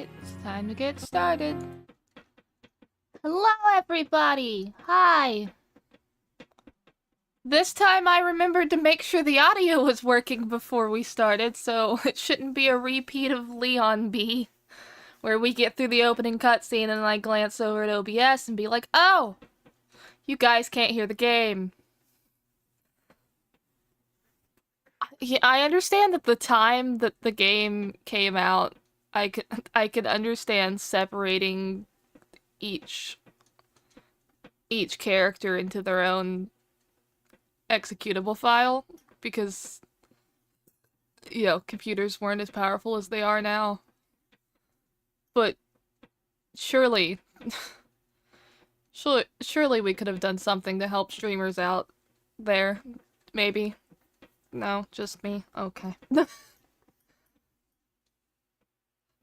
Alright, it's time to get started. Hello, everybody! Hi! This time I remembered to make sure the audio was working before we started, so it shouldn't be a repeat of Leon B, where we get through the opening cutscene and I glance over at OBS and be like, oh! You guys can't hear the game. Yeah, I understand that the time that the game came out, I could understand separating each character into their own executable file, because, you know, computers weren't as powerful as they are now. But surely we could have done something to help streamers out there. Maybe. No, just me. Okay.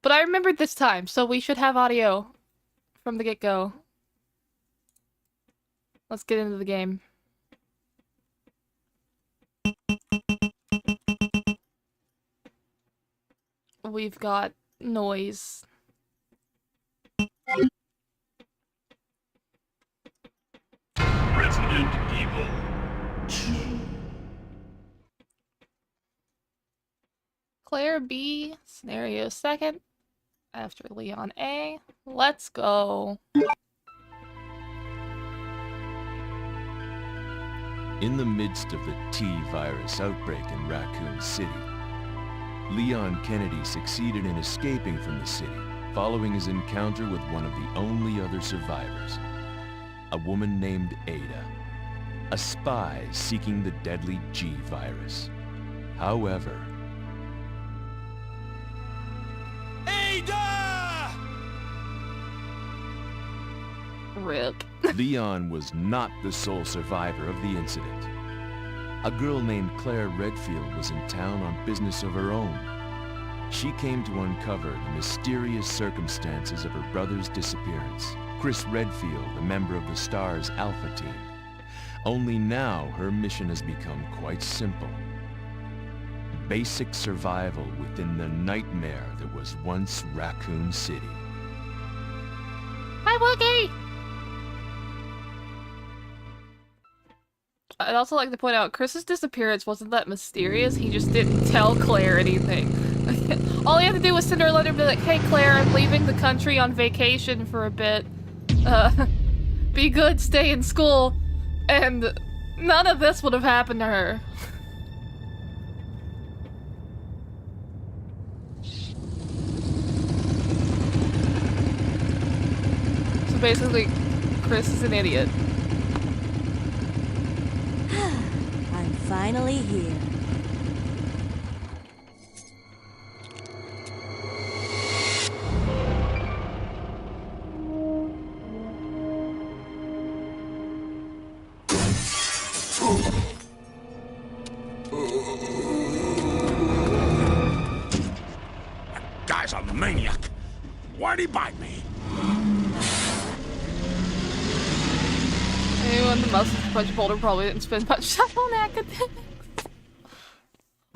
But I remembered this time, so we should have audio from the get-go. Let's get into the game. We've got noise. Resident Evil 2. Claire B, scenario second, after Leon A. Let's go. In the midst of the T-virus outbreak in Raccoon City, Leon Kennedy succeeded in escaping from the city following his encounter with one of the only other survivors, a woman named Ada, a spy seeking the deadly G-virus. However, Ada! RIP. Leon was not the sole survivor of the incident. A girl named Claire Redfield was in town on business of her own. She came to uncover the mysterious circumstances of her brother's disappearance. Chris Redfield, a member of the STARS Alpha team. Only now her mission has become quite simple. Basic survival within the nightmare that was once Raccoon City. Hi, Wookie! I'd also like to point out, Chris's disappearance wasn't that mysterious, he just didn't tell Claire anything. All he had to do was send her a letter and be like, hey Claire, I'm leaving the country on vacation for a bit. Be good, stay in school. And none of this would have happened to her. So basically, Chris is an idiot. I'm finally here. That guy's a maniac. Why'd he bite me? Anyone the most punch Boulder probably didn't spend much time on academics.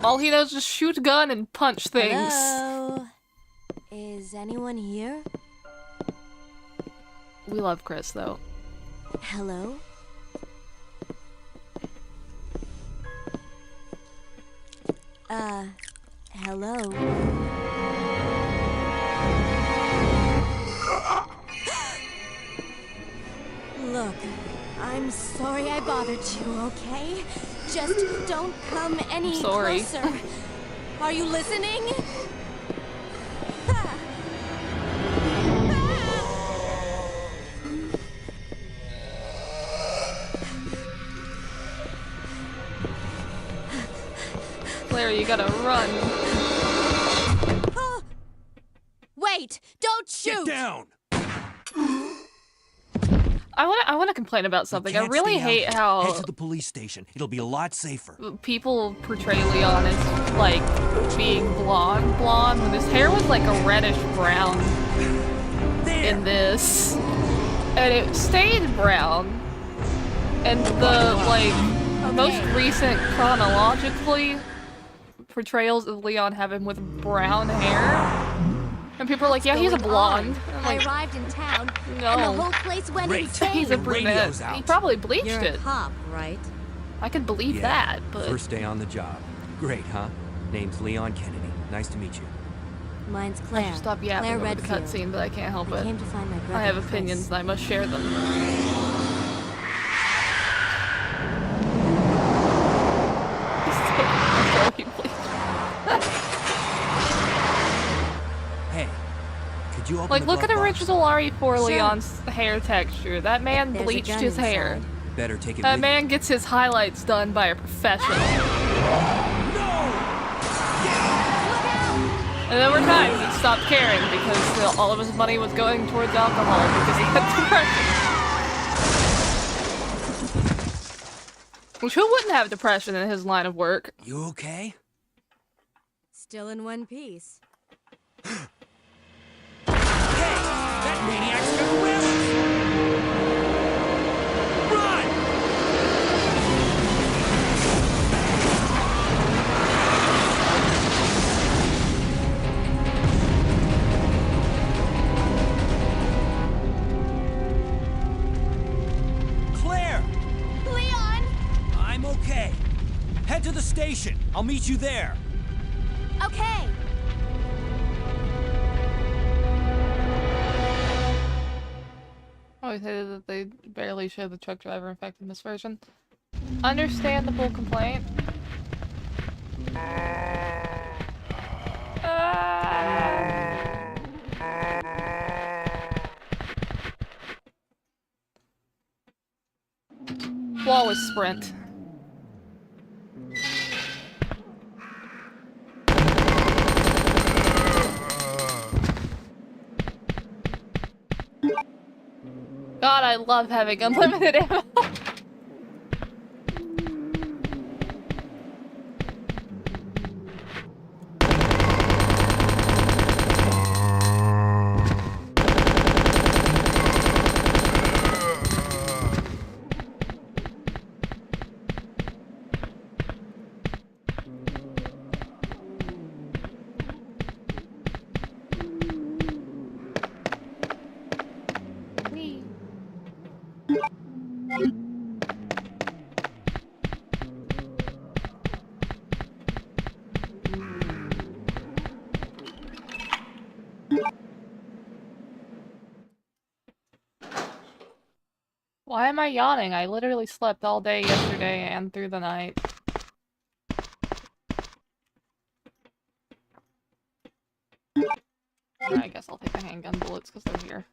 All he knows is shoot a gun and punch things. Hello? Is anyone here? We love Chris, though. Hello? Hello? Look, I'm sorry I bothered you, okay? Just don't come any sorry. closer. Are you listening? Claire, you gotta run. Wait! Don't shoot! Get down! I wanna complain about something. I Can't really stay hate out. how Head to the police station. It'll be a lot safer. people portray Leon as, like, being blonde when his hair was like a reddish brown in this. And it stayed brown. And the, like, most recent chronologically portrayals of Leon have him with brown hair. And people are like, yeah, he's a Going blonde. on? I'm I like, arrived in town, and no. the whole place went Great. insane. He's a brunette. radio's out. He probably bleached You're it. a cop, right? I could believe Yeah. that, but First day on the job. Great, huh? Name's Leon Kennedy. Nice to meet you. Mine's I Claire. should stop yapping Claire over the Redfield. cutscene, but I can't help I it. came to find my brother. I have Chris. opinions and I must share them. Hey, could you open Like, the look at glove box? original RE4 Sure. Leon's hair texture. That man There's a bleached gun his hair. inside. Better take it That with man gets his highlights done by a professional. And there were times he stopped caring because all of his money was going towards alcohol because he had depression. Which who wouldn't have depression in his line of work? you. You okay? Still in one piece. Hey, that maniac's gonna whip! Run! Claire! Leon! I'm okay. Head to the station. I'll meet you there. Okay. I always hated that they barely show the truck driver, in fact, in this version. Understandable complaint. Flawless sprint. God, I love having unlimited ammo. Whee. Why am I yawning? I literally slept all day yesterday and through the night. I guess I'll take the handgun bullets because they're here.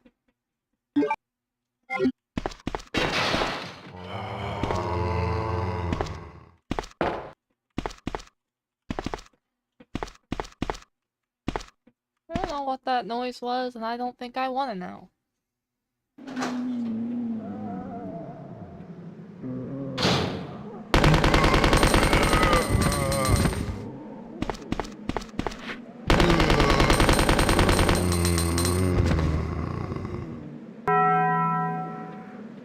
I don't know what that noise was, and I don't think I want to know.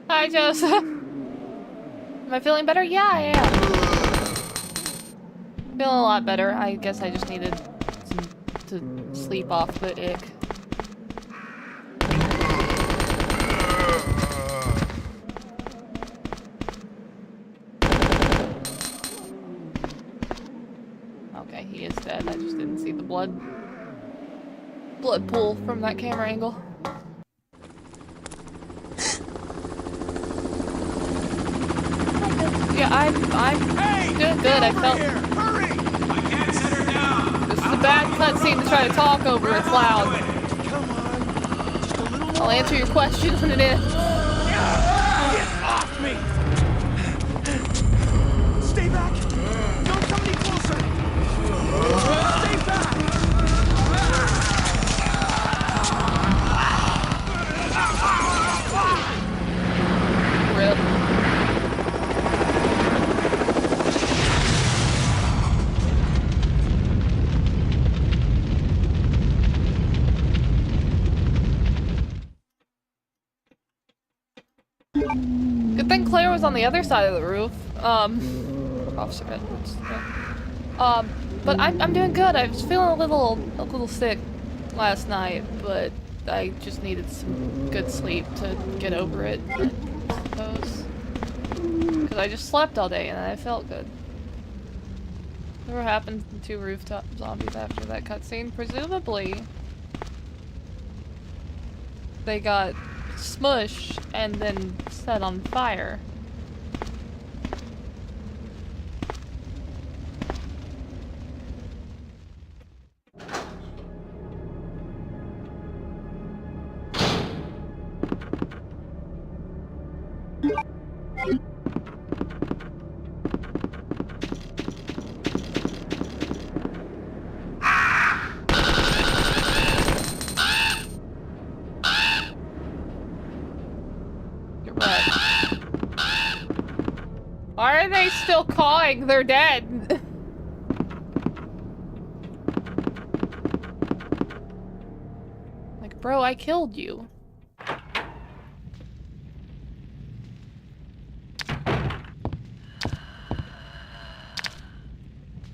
Hi, Joseph. Am I feeling better? Yeah, I am. Feeling a lot better. I guess I just needed to sleep off the ick. Okay, he is dead. I just didn't see the blood pool from that camera angle. Yeah, I'm doing good. I felt Hurry! I can't set her down! this is a bad cutscene to try to talk over. It's loud. Come on, just a little I'll answer your questions when it is. Get off me! Stay back! Don't come any closer! Stay back! Rip. Good thing Claire was on the other side of the roof. Officer Edwards. Yeah. But I'm doing good. I was feeling a little sick last night, but I just needed some good sleep to get over it, I suppose. Because I just slept all day and I felt good. Whatever happened to 2 rooftop zombies after that cutscene? Presumably, they got smushed and then set on fire. Why are they still cawing? They're dead. Like, bro, I killed you.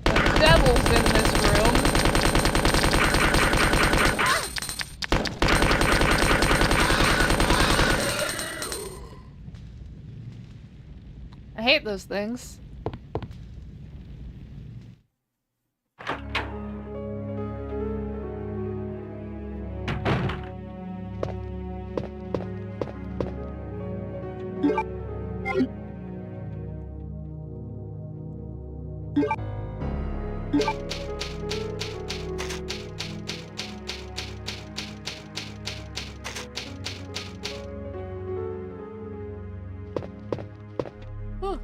The devil's in this room. I hate those things. Whew.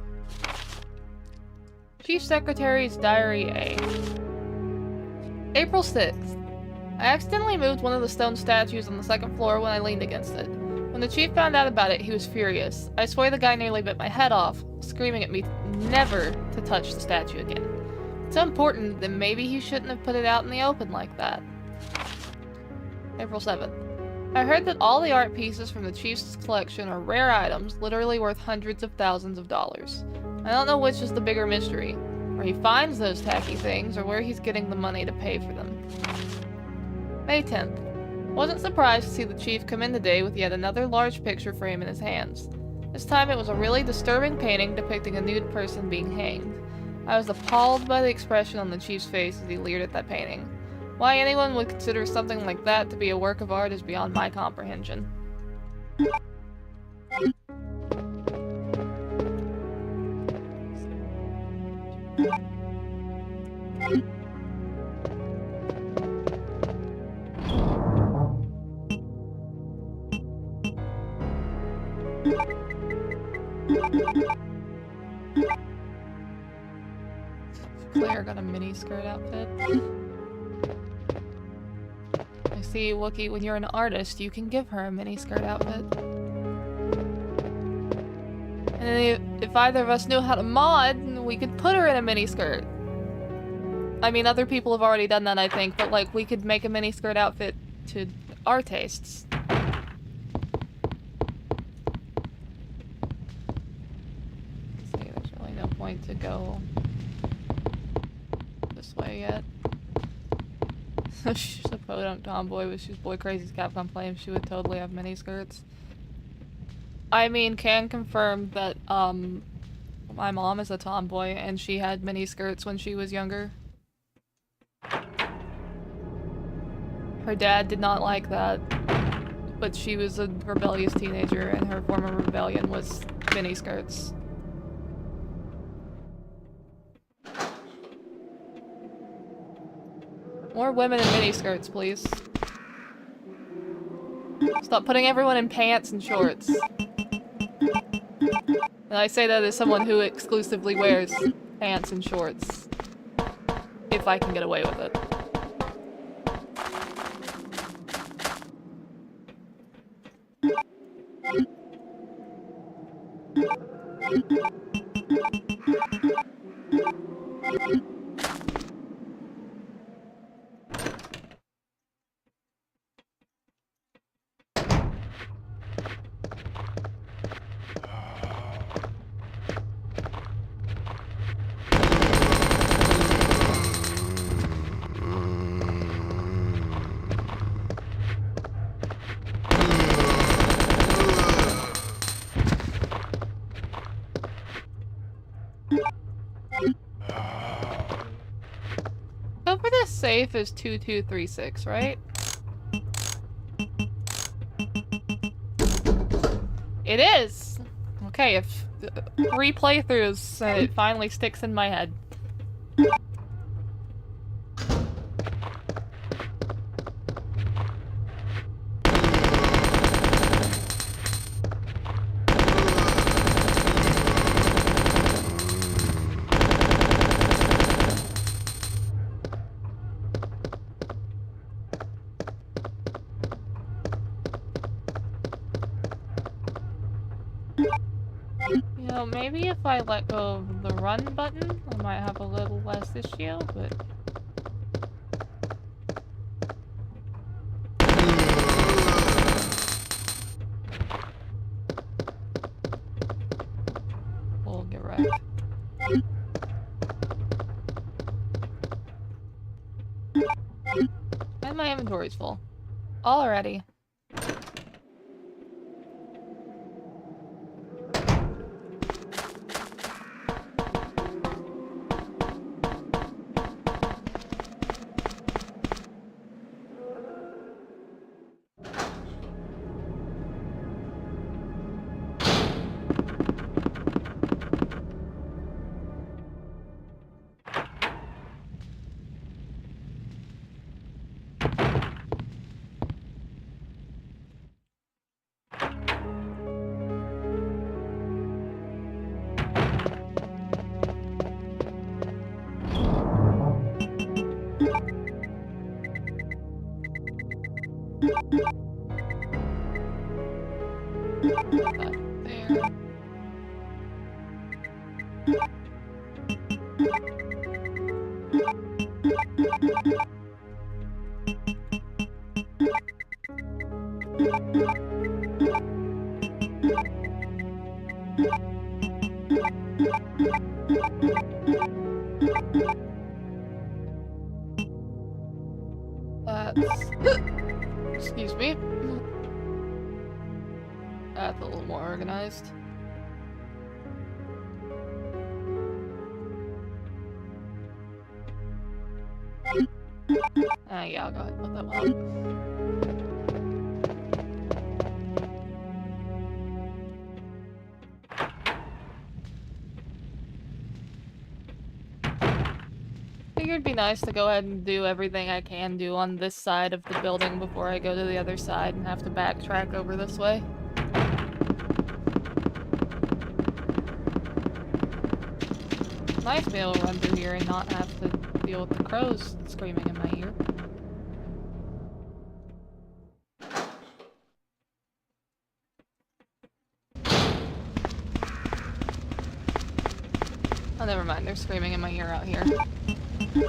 Chief Secretary's Diary A. April 6th. I accidentally moved one of the stone statues on the 2nd floor when I leaned against it. When the chief found out about it, he was furious. I swear the guy nearly bit my head off, screaming at me never to touch the statue again. It's so important that maybe he shouldn't have put it out in the open like that. April 7th. I heard that all the art pieces from the chief's collection are rare items, literally worth hundreds of thousands of dollars. I don't know which is the bigger mystery, where he finds those tacky things or where he's getting the money to pay for them. May 10th. Wasn't surprised to see the chief come in today with yet another large picture frame in his hands. This time it was a really disturbing painting depicting a nude person being hanged. I was appalled by the expression on the chief's face as he leered at that painting. Why anyone would consider something like that to be a work of art is beyond my comprehension. Claire got a miniskirt outfit. I see, Wookie, when you're an artist, you can give her a miniskirt outfit. And then if either of us knew how to mod, we could put her in a miniskirt. I mean, other people have already done that, I think, but like, we could make a miniskirt outfit to our tastes. Let's see, there's really no point to go this way yet. She's a podunk tomboy, but she's boy crazy's Capcom claims she would totally have miniskirts. I mean, can confirm that, my mom is a tomboy, and she had miniskirts when she was younger. Her dad did not like that, but she was a rebellious teenager, and her form of rebellion was miniskirts. More women in miniskirts, please. Stop putting everyone in pants and shorts. And I say that as someone who exclusively wears pants and shorts. If I can get away with it. safe is 2236, right? It is! Okay, if 3 playthroughs, it finally sticks in my head. You know, maybe if I let go of the run button, I might have a little less issue, but... We'll get wrecked. And my inventory's full. Already. There. That's... Excuse me. That's a little more organized. Yeah, I'll go ahead and put that one up. Figured it'd be nice to go ahead and do everything I can do on this side of the building before I go to the other side and have to backtrack over this way. Nice to be able to run through here and not have to deal with the crows screaming in my ear. Oh, never mind. They're screaming in my ear out here. Do you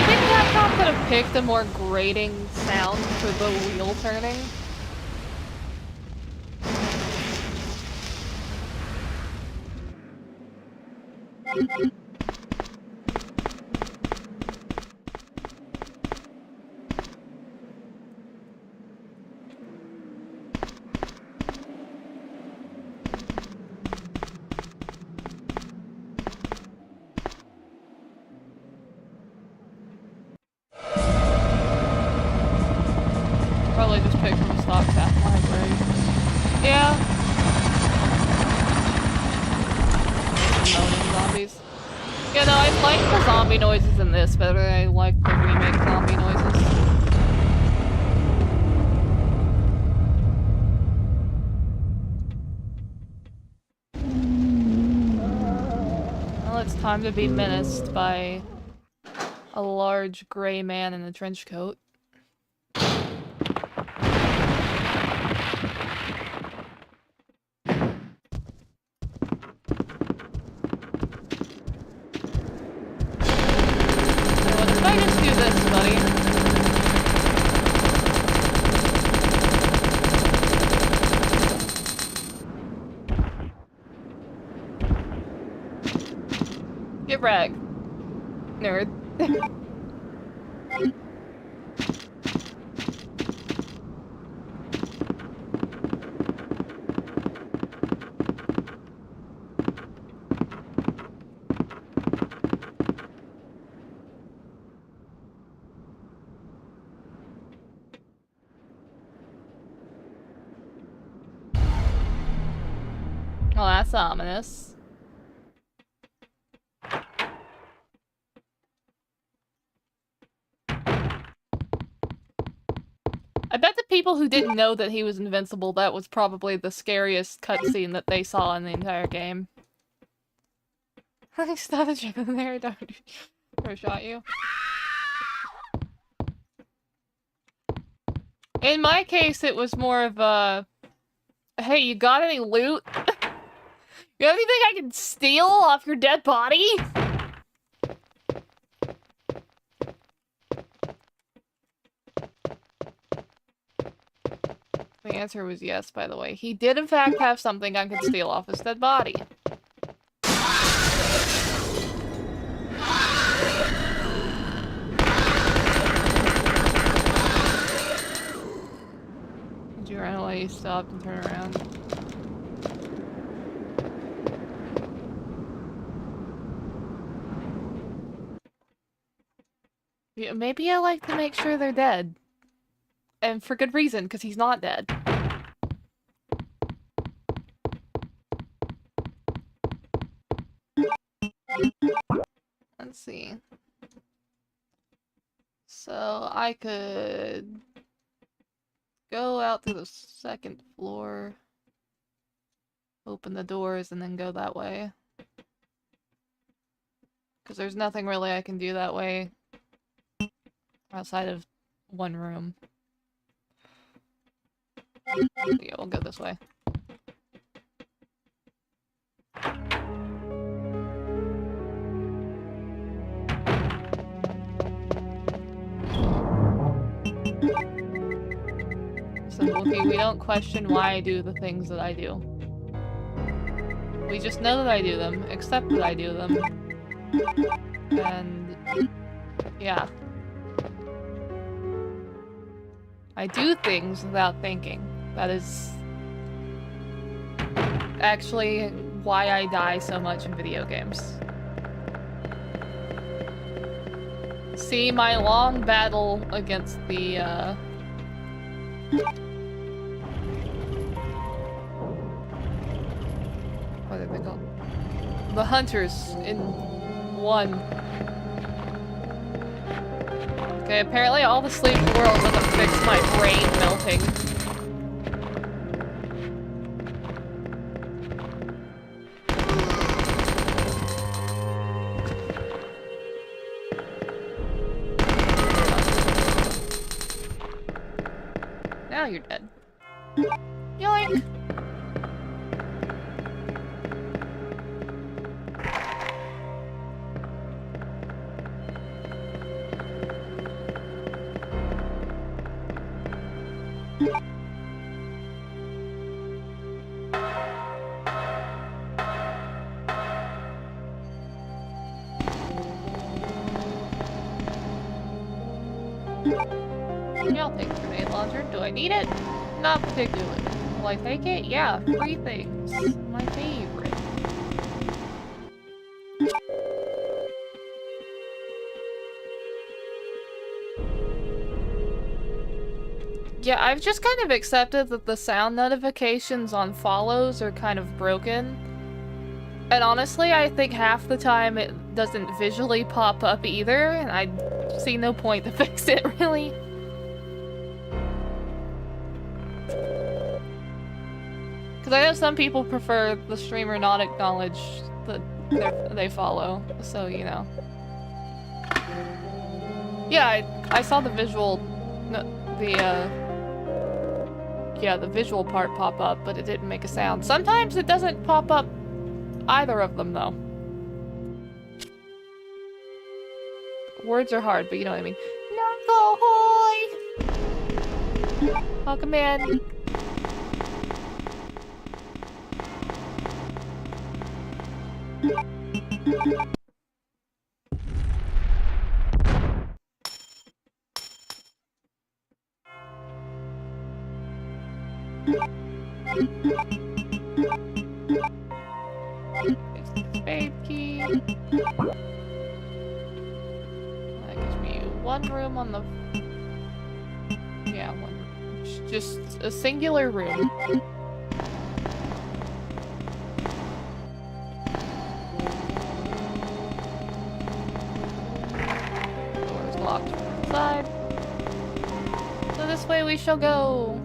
think Capcom could have picked a more grating sound for the wheel turning? Probably just picked from a stock sound library. Yeah. Moaning zombies. Yeah, no, I like the zombie noises in this better than I like the remake zombie noises. Well, it's time to be menaced by a large gray man in a trench coat. I just do this, buddy. Get wrecked, nerd. That's ominous. I bet the people who didn't know that he was invincible, that was probably the scariest cutscene that they saw in the entire game. I started a chicken there, don't or shot you. In my case, it was more of a, hey, you got any loot? You have anything I can steal off your dead body? The answer was yes, by the way. He did in fact have something I could steal off his dead body. Did you run away? You stopped and turn around. Yeah, maybe I like to make sure they're dead. And for good reason, because he's not dead. Let's see. So I could go out to the second floor, open the doors, and then go that way. Because there's nothing really I can do that way outside of one room. Yeah, we'll go this way. So, okay, we don't question why I do the things that I do. We just know that I do them, accept that I do them. And yeah. I do things without thinking. That is actually why I die so much in video games. See my long battle against the, what are they called? The hunters in 1. Okay, apparently all the sleep in the world doesn't fix my brain melting. Now you're dead. Yoink! Yeah, I'll take a grenade launcher. Do I need it? Not particularly. Will I take it? Yeah, free things. My favorite. Yeah, I've just kind of accepted that the sound notifications on follows are kind of broken. And honestly, I think half the time it doesn't visually pop up either, and I see no point to fix it, really. Because I know some people prefer the streamer not acknowledge that they follow, so, you know. Yeah, I saw the visual, the visual part pop up, but it didn't make a sound. Sometimes it doesn't pop up either of them, though. Words are hard, but you know what I mean. Hoy! Welcome in. Babe key. That gives me one room on the... Yeah, one room. Just a singular room. locked from inside. So this way we shall go.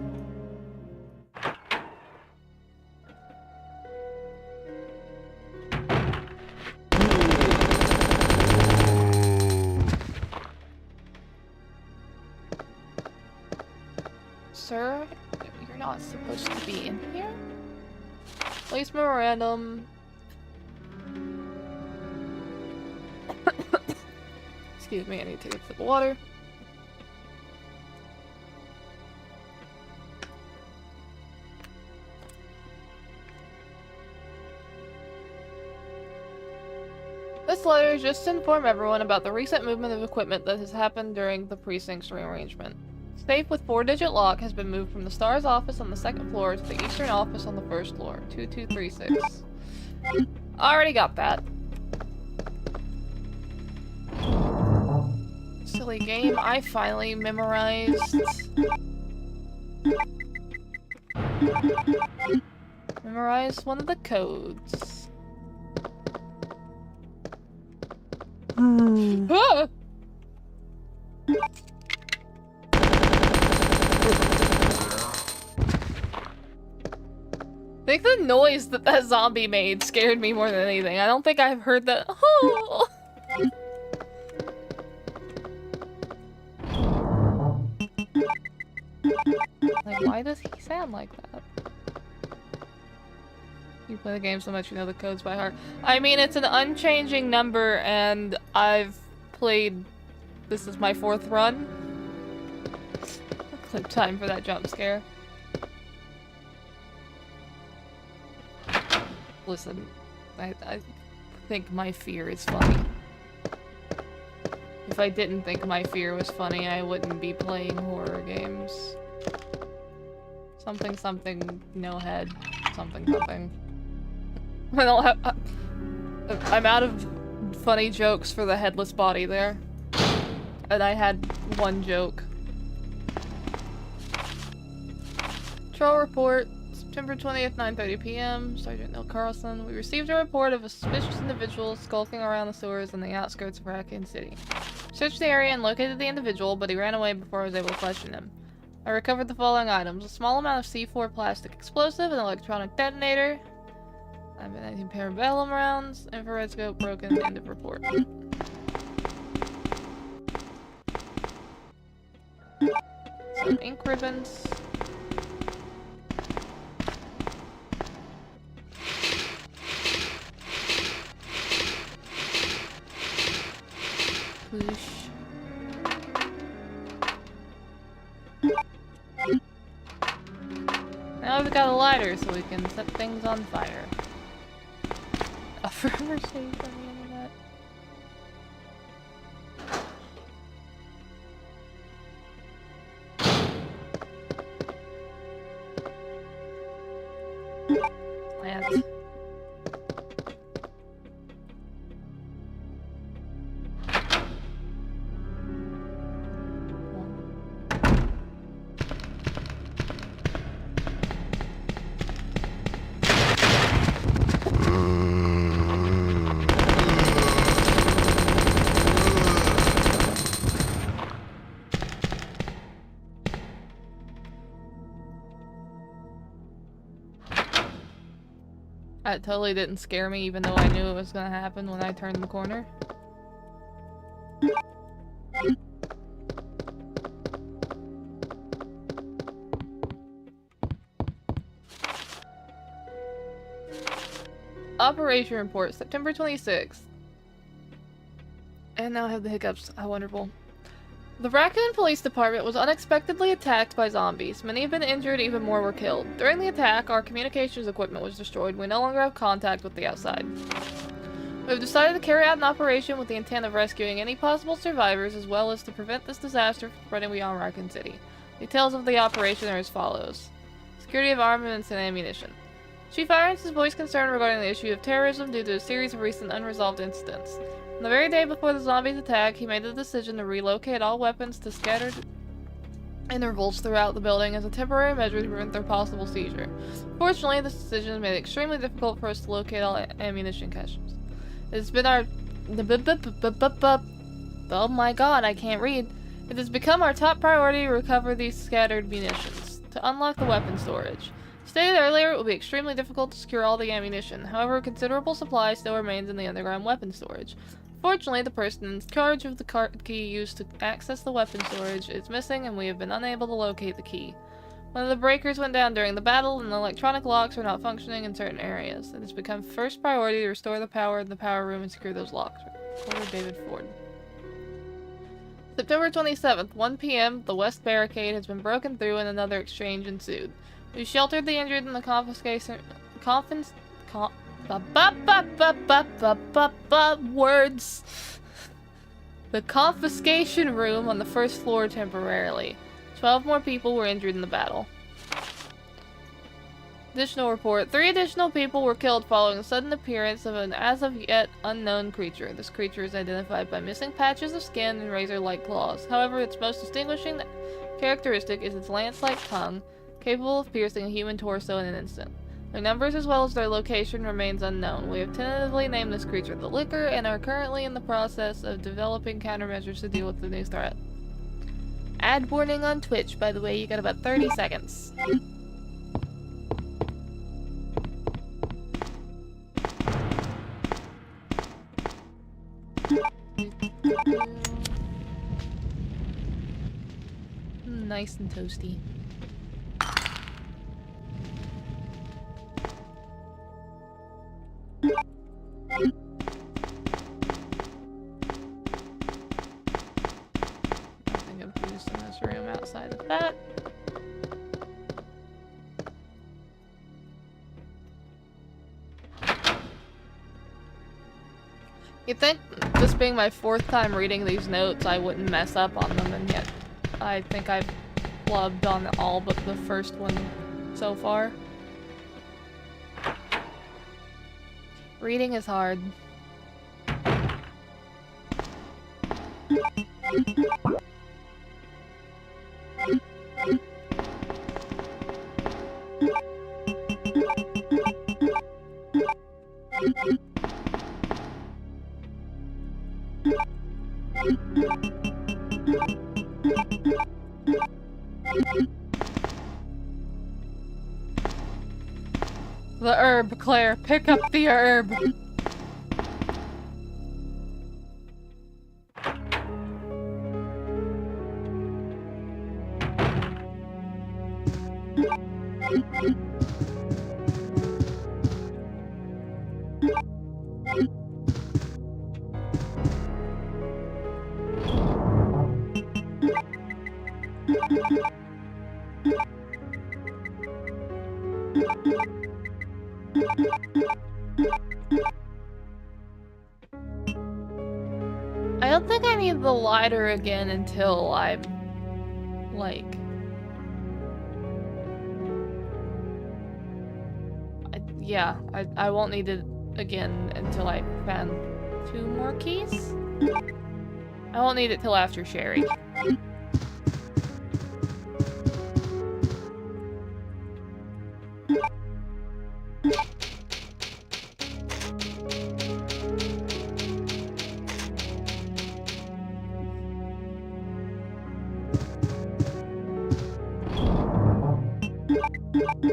Sir, you're not supposed to be in here? Police memorandum. Excuse me, I need to take a sip of water. This letter is just to inform everyone about the recent movement of equipment that has happened during the precinct's rearrangement. Safe with 4-digit lock has been moved from the STARS office on the 2nd floor to the Eastern office on the 1st floor. 2236. Already got that. Silly game. I finally memorized one of the codes. Ah! I think the noise that that zombie made scared me more than anything. I don't think I've heard that. Oh. Like, why does he sound like that? You play the game so much you know the codes by heart. I mean, it's an unchanging number, and I've played... This is my 4th run. Clip time for that jump scare. Listen, I think my fear is funny. If I didn't think my fear was funny, I wouldn't be playing horror games. Something something, no head, something something. I don't have... I'm out of funny jokes for the headless body there. And I had one joke. Patrol report. September 20th, 9:30 p.m. Sergeant Neil Carlson. We received a report of a suspicious individual skulking around the sewers in the outskirts of Raccoon City. Searched the area and located the individual, but he ran away before I was able to question him. I recovered the following items: a small amount of C4 plastic explosive, an electronic detonator, 19 parabellum rounds, infrared scope broken, end of report. Some ink ribbons. Whoosh. Now we've got a lighter so we can set things on fire. A forever shade on the internet. Plant. That totally didn't scare me, even though I knew it was gonna happen when I turned the corner. Operation report, September 26th. And now I have the hiccups. How wonderful. The Raccoon Police Department was unexpectedly attacked by zombies. Many have been injured, even more were killed. During the attack, our communications equipment was destroyed. We no longer have contact with the outside. We have decided to carry out an operation with the intent of rescuing any possible survivors, as well as to prevent this disaster from spreading beyond Raccoon City. Details of the operation are as follows. Security of armaments and ammunition. Chief Irons has voiced concern regarding the issue of terrorism due to a series of recent unresolved incidents. On the very day before the zombies' attack, he made the decision to relocate all weapons to scattered intervals throughout the building as a temporary measure to prevent their possible seizure. Fortunately, this decision made it extremely difficult for us to locate all ammunition caches. It's been our Oh my god, I can't read. It has become our top priority to recover these scattered munitions. To unlock the weapon storage. Stated earlier, it will be extremely difficult to secure all the ammunition. However, a considerable supply still remains in the underground weapon storage. Fortunately, the person in charge of the key used to access the weapon storage is missing, and we have been unable to locate the key. One of the breakers went down during the battle, and the electronic locks are not functioning in certain areas. It has become first priority to restore the power in the power room and secure those locks. Reporter David Ford. September 27th, 1 p.m., the west barricade has been broken through and another exchange ensued. We sheltered the injured in the the confiscation room on the first floor temporarily. 12 more people were injured in the battle. Additional report. 3 additional people were killed following the sudden appearance of an as-of-yet unknown creature. This creature is identified by missing patches of skin and razor-like claws. However, its most distinguishing characteristic is its lance-like tongue, capable of piercing a human torso in an instant. Their numbers as well as their location remains unknown. We have tentatively named this creature the Licker and are currently in the process of developing countermeasures to deal with the new threat. Ad warning on Twitch, by the way. You got about 30 seconds. Nice and toasty. Nothing of use in this room outside of that. You'd think, this being my 4th time reading these notes, I wouldn't mess up on them, and yet I think I've flubbed on all but the first one so far. Reading is hard. The herb, Claire. Pick up the herb. I don't think I need the lighter again until I'm, like... I won't need it again until I found 2 more keys? I won't need it till after Sherry.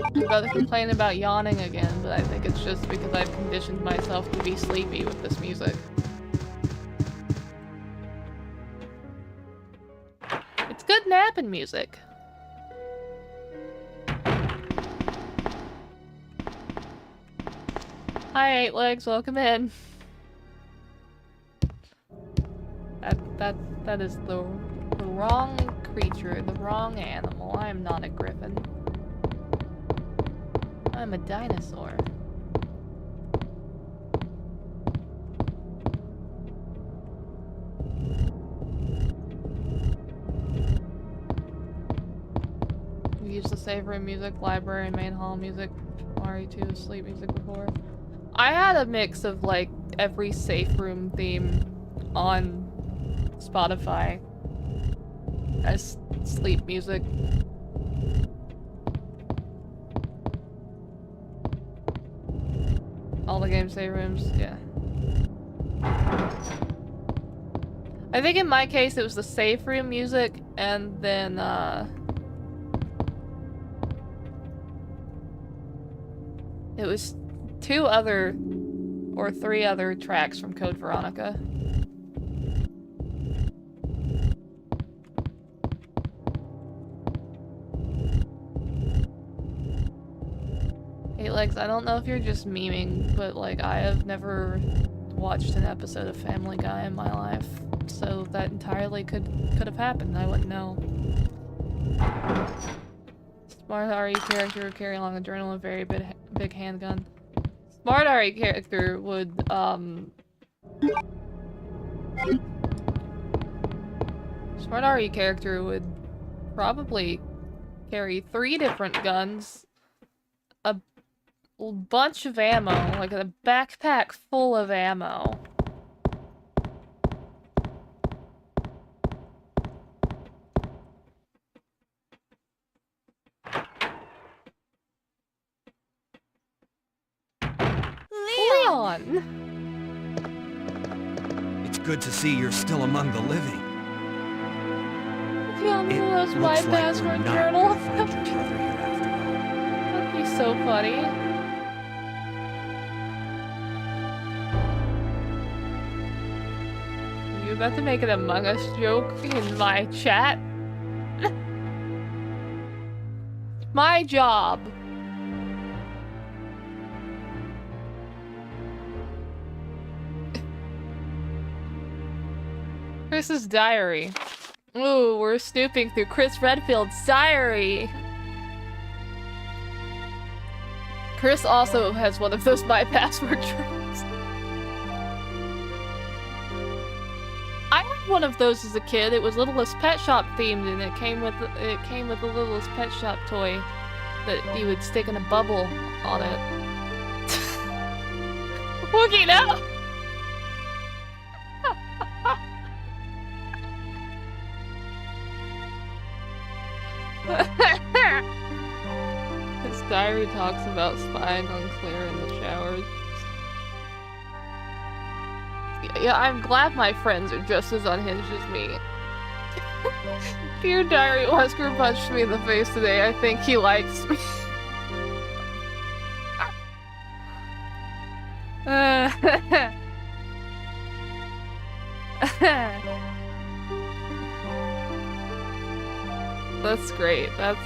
I'm about to complain about yawning again, but I think it's just because I've conditioned myself to be sleepy with this music. It's good napping music. Hi, 8 Legs, welcome in. That is the wrong creature, the wrong animal. I am not a griffin. I'm a dinosaur. We used the save room music, library, main hall music, Mario 2 sleep music before. I had a mix of like every safe room theme on Spotify as sleep music. All the game save rooms, yeah. I think in my case it was the safe room music, and then it was 2 other or 3 other tracks from Code Veronica. Hey Lex, I don't know if you're just memeing, but like I have never watched an episode of Family Guy in my life, so that entirely could have happened. I wouldn't know. Smart RE character would carry along a journal and a very big handgun. Smart RE character would Smart RE character would probably carry 3 different guns, a bunch of ammo, like a backpack full of ammo. Leon! It's good to see you're still among the living. Leon, It that's my looks like we're password not journal. gonna find your brother here after all. That'd be so funny. You about to make an Among Us joke in my chat? My job. Chris's diary. Ooh, we're snooping through Chris Redfield's diary. Chris also has one of those My Password journals. I had one of those as a kid. It was Littlest Pet Shop themed, and it came with the Littlest Pet Shop toy that you would stick in a bubble on it. Wookie, no! His diary talks about spying on Claire in the showers. Yeah, I'm glad my friends are just as unhinged as me. Dear Diary, Wesker punched me in the face today. I think he likes me. That's great. That's...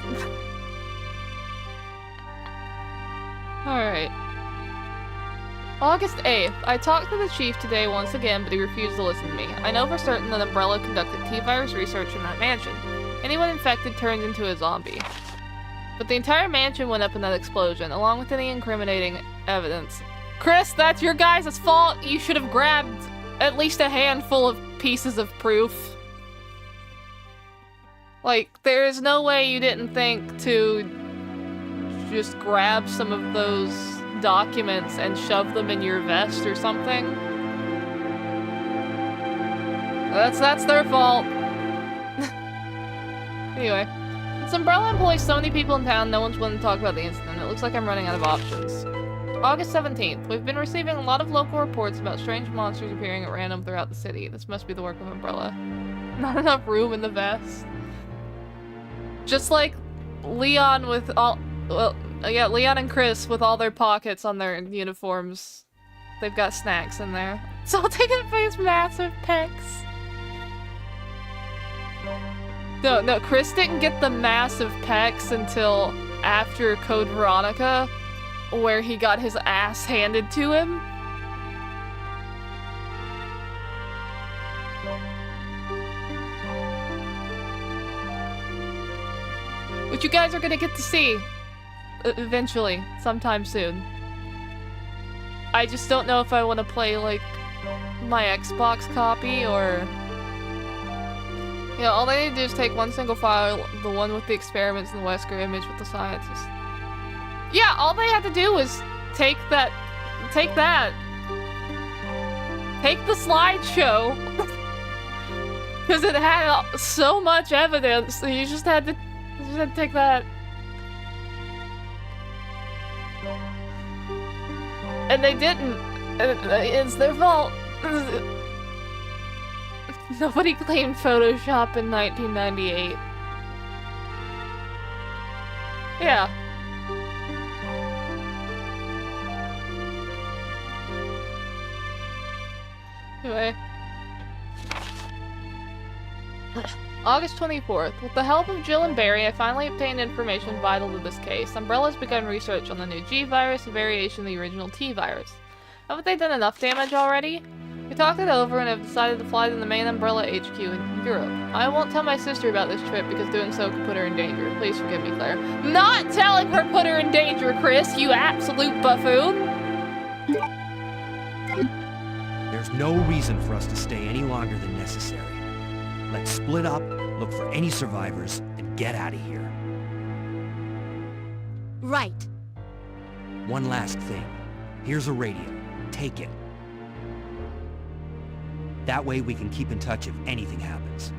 Alright. August 8th. I talked to the chief today once again, but he refused to listen to me. I know for certain that Umbrella conducted T-virus research in that mansion. Anyone infected turns into a zombie. But the entire mansion went up in that explosion, along with any incriminating evidence. Chris, that's your guys' fault! You should have grabbed at least a handful of pieces of proof. Like, there is no way you didn't think to just grab some of those documents and shove them in your vest or something. That's their fault. Anyway, this Umbrella employs so many people in town, no one's willing to talk about the incident. It looks like I'm running out of options. August 17th. We've been receiving a lot of local reports about strange monsters appearing at random throughout the city. This must be the work of Umbrella. Not enough room in the vest. Just like Leon with all... Well, yeah, Leon and Chris with all their pockets on their uniforms. They've got snacks in there. So I'll take it for his massive pecs. No, Chris didn't get the massive pecs until after Code Veronica, where he got his ass handed to him. Which you guys are gonna get to see eventually, sometime soon. I just don't know if I want to play, like, my Xbox copy, or... Yeah, all they need to do is take one single file, the one with the experiments and the Wesker image with the scientists. Yeah, all they had to do was take that. Take the slideshow. Because it had so much evidence, so you just had to take that. And they didn't. It's their fault. Nobody claimed Photoshop in 1998. Yeah. Anyway. August 24th. With the help of Jill and Barry, I finally obtained information vital to this case. Umbrella's begun research on the new G virus, a variation of the original T virus. Haven't they done enough damage already? We talked it over and have decided to fly to the main Umbrella HQ in Europe. I won't tell my sister about this trip because doing so could put her in danger. Please forgive me, Claire. Not telling her put her in danger, Chris, you absolute buffoon! There's no reason for us to stay any longer than necessary. Let's split up, look for any survivors, and get out of here. Right. One last thing. Here's a radio. Take it. That way we can keep in touch if anything happens.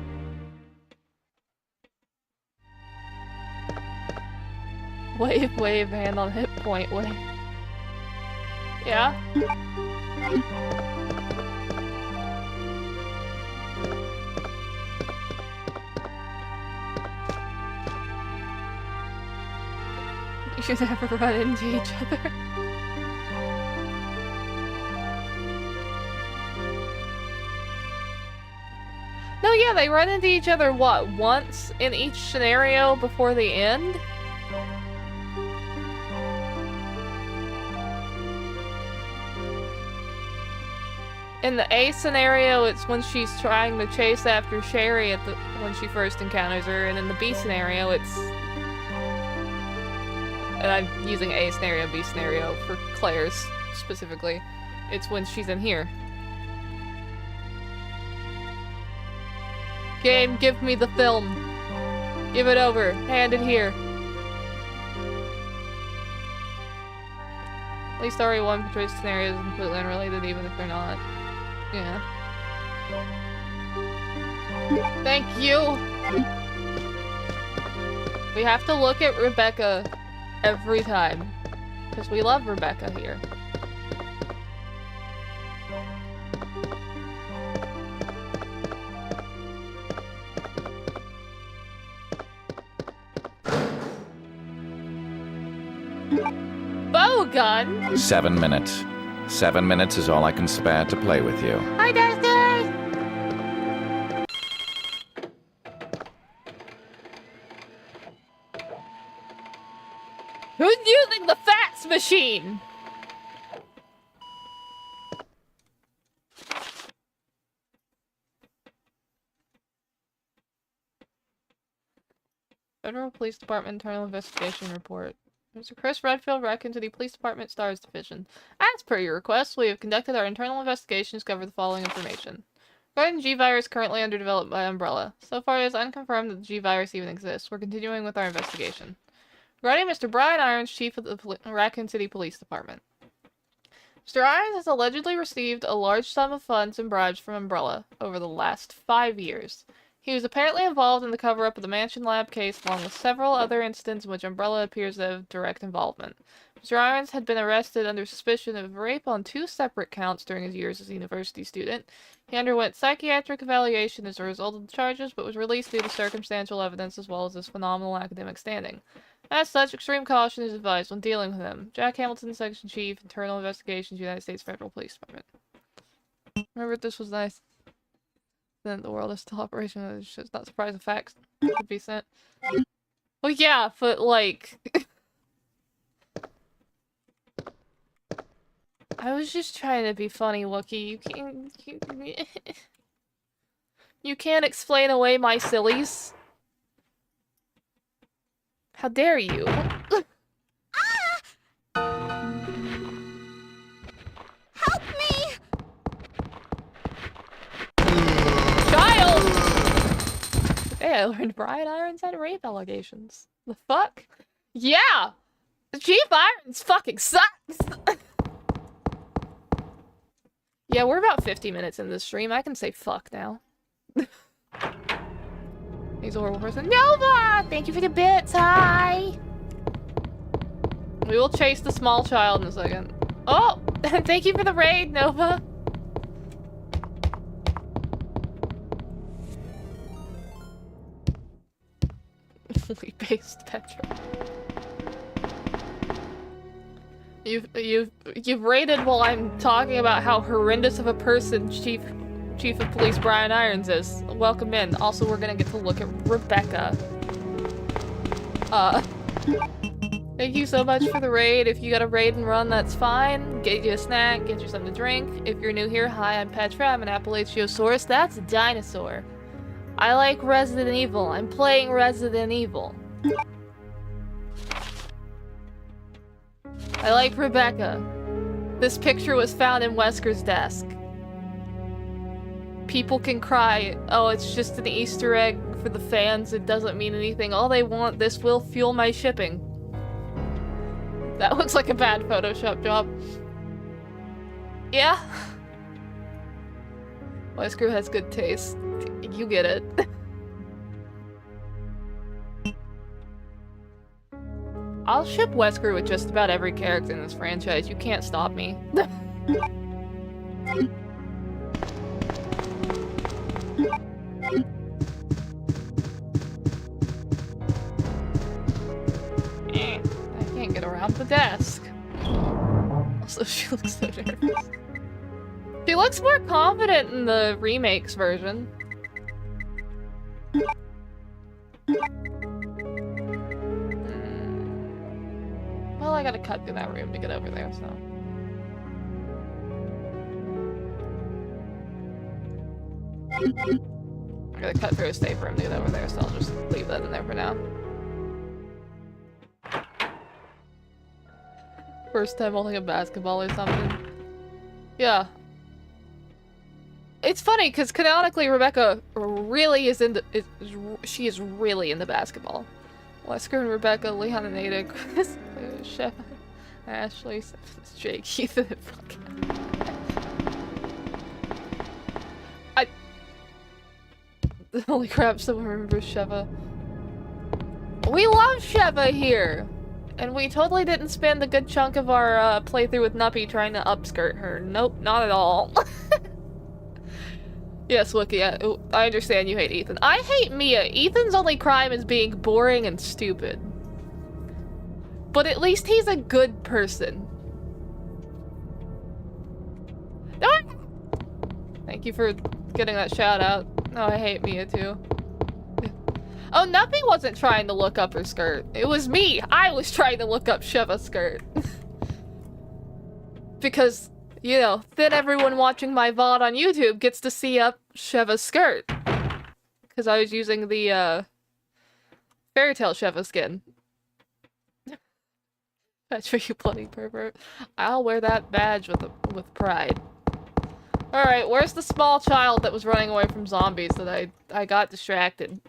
Wave, wave, hand on hit point, wave. Yeah? You should never run into each other. No, yeah, they run into each other, what, once in each scenario before the end? In the A scenario, it's when she's trying to chase after Sherry when she first encounters her, and in the B scenario, it's... And I'm using A scenario, B scenario for Claire's specifically. It's when she's in here. Game, give me the film. Give it over. Hand it here. At least RE1 portrays scenarios completely unrelated, even if they're not. Yeah. Thank you! We have to look at Rebecca every time. Because we love Rebecca here. Bowgun? 7 minutes. 7 minutes is all I can spare to play with you. Hi, Dusty! Who's using the fax machine? Federal Police Department Internal Investigation Report. Mr. Chris Redfield, Raccoon City Police Department, Stars Division. As per your request, we have conducted our internal investigations to cover the following information. Regarding G-Virus currently under development by Umbrella. So far, it is unconfirmed that the G-Virus even exists. We're continuing with our investigation. Regarding Mr. Brian Irons, Chief of the Raccoon City Police Department. Mr. Irons has allegedly received a large sum of funds and bribes from Umbrella over the last 5 years. He was apparently involved in the cover-up of the Mansion Lab case, along with several other incidents in which Umbrella appears to have direct involvement. Mr. Irons had been arrested under suspicion of rape on 2 separate counts during his years as a university student. He underwent psychiatric evaluation as a result of the charges, but was released due to circumstantial evidence as well as his phenomenal academic standing. As such, extreme caution is advised when dealing with him. Jack Hamilton, Section Chief, Internal Investigations, United States Federal Police Department. Remember, this was nice. Then the world is still operational. It's just not surprising facts could be sent. Well, yeah, but like, I was just trying to be funny, Wookie. You can't explain away my sillies. How dare you? Help me! Child! Hey, I learned Brian Irons had rape allegations. The fuck? Yeah! Chief Irons fucking sucks! Yeah, we're about 50 minutes in this stream. I can say fuck now. He's a horrible person. Nova! Thank you for the bits, hi! We will chase the small child in a second. Oh! Thank you for the raid, Nova! family-based Petra. You've rated while I'm talking about how horrendous of a person Chief of Police Brian Irons is. Welcome in. Also, we're gonna get to look at Rebecca. Thank you so much for the raid. If you got a raid and run, that's fine. Get you a snack, get you something to drink. If you're new here, hi, I'm Petra. I'm an Appalachiosaurus. That's a dinosaur. I like Resident Evil. I'm playing Resident Evil. I like Rebecca. This picture was found in Wesker's desk. People can cry, oh, it's just an Easter egg for the fans, it doesn't mean anything. All they want, this will fuel my shipping. That looks like a bad Photoshop job. Yeah. Wesker has good taste. You get it. I'll ship Wesker with just about every character in this franchise. You can't stop me. I can't get around the desk. Also, she looks so nervous. She looks more confident in the remakes version. Well, I gotta cut through that room to get over there, so. I gotta cut through a safe room to get over there, so I'll just leave that in there for now. First time holding a basketball or something. Yeah. It's funny, because canonically Rebecca really is into- she is really into basketball. Wesker and Rebecca, Leon and Ada, Chris, Chef, Ashley, Jake, Ethan, and fucking... Holy crap, someone remembers Sheva. We love Sheva here! And we totally didn't spend a good chunk of our playthrough with Nuppy trying to upskirt her. Nope, not at all. Yes, Wookie, I understand you hate Ethan. I hate Mia. Ethan's only crime is being boring and stupid. But at least he's a good person. Ah! Thank you for getting that shout out. Oh, I hate Mia too. Oh, Nuppy wasn't trying to look up her skirt. It was me. I was trying to look up Sheva's skirt. Because, you know, then everyone watching my VOD on YouTube gets to see up Sheva's skirt. Because I was using the, Fairy Tail Sheva skin. That's for you bloody pervert. I'll wear that badge with pride. Alright, where's the small child that was running away from zombies that I got distracted?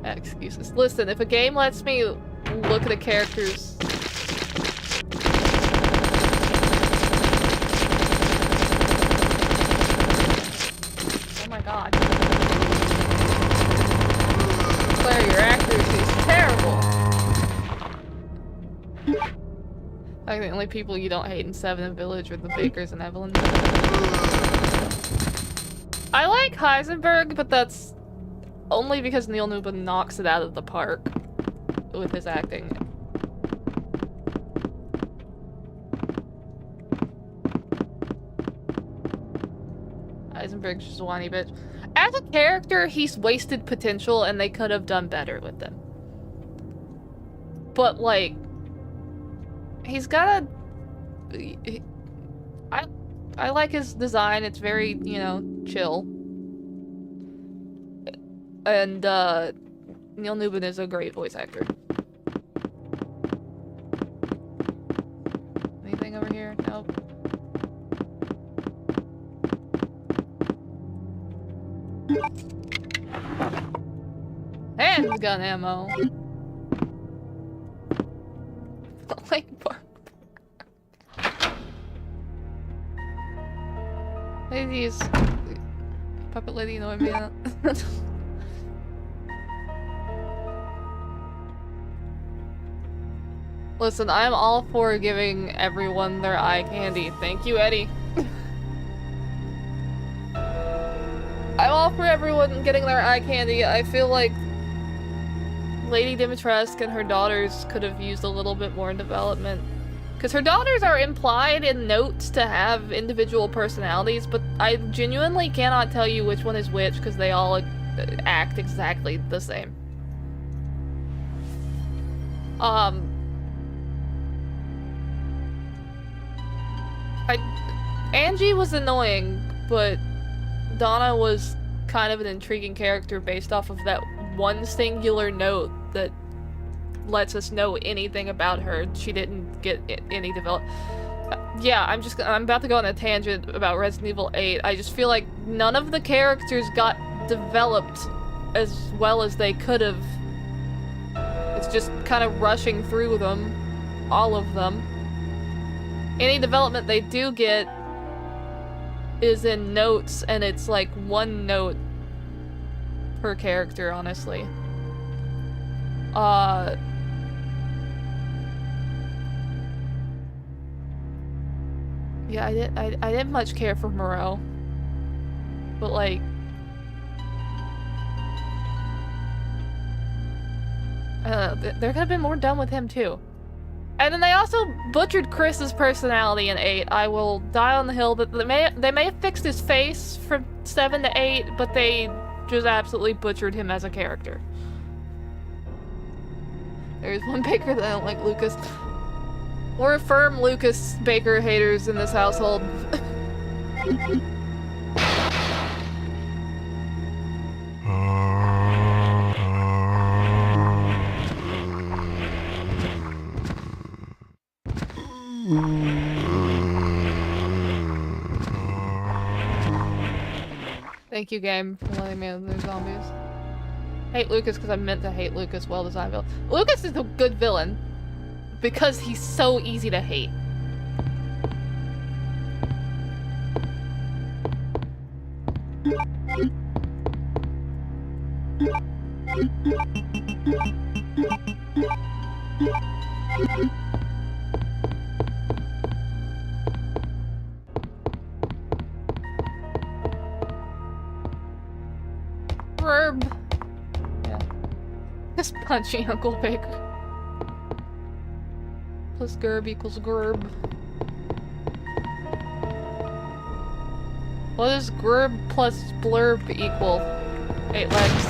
Excuses. Listen, if a game lets me look at a character's... Oh my god. Claire, your accuracy is terrible! I think the only people you don't hate in Seven and Village are the Bakers and Evelyn. I like Heisenberg, but that's only because Neil Newman knocks it out of the park with his acting. Heisenberg's just a whiny bitch. As a character, he's wasted potential and they could have done better with him. But, like, he's got a... I like his design. It's very, you know, chill. And, Neil Newman is a great voice actor. Anything over here? Nope. Handgun ammo. Lane Park. Ladies. Puppet lady annoyed me out. Listen, I'm all for giving everyone their eye candy. Thank you, Eddie. I'm all for everyone getting their eye candy. I feel like Lady Dimitrescu and her daughters could have used a little bit more development. Because her daughters are implied in notes to have individual personalities, but I genuinely cannot tell you which one is which because they all act exactly the same. Angie was annoying, but Donna was kind of an intriguing character based off of that one singular note that lets us know anything about her. She didn't get any develop. Yeah, I'm about to go on a tangent about Resident Evil 8. I just feel like none of the characters got developed as well as they could have. It's just kind of rushing through them, all of them. Any development they do get is in notes, and it's like one note per character, honestly. Yeah, I didn't much care for Moreau. But like, I don't know, there could have been more done with him too. And then they also butchered Chris's personality in 8. I will die on the hill that they may have fixed his face from 7 to 8, but they just absolutely butchered him as a character. There's one Baker that I don't like, Lucas. We're firm Lucas Baker haters in this household. Thank you, game, for letting me know there's zombies. Hate Lucas because I meant to hate Lucas. Well-designed villain. Lucas is a good villain because he's so easy to hate. Grb. Yeah. Just punching Uncle Baker. Plus Grb equals Grb. What does Grb plus Blurb equal? 8 legs.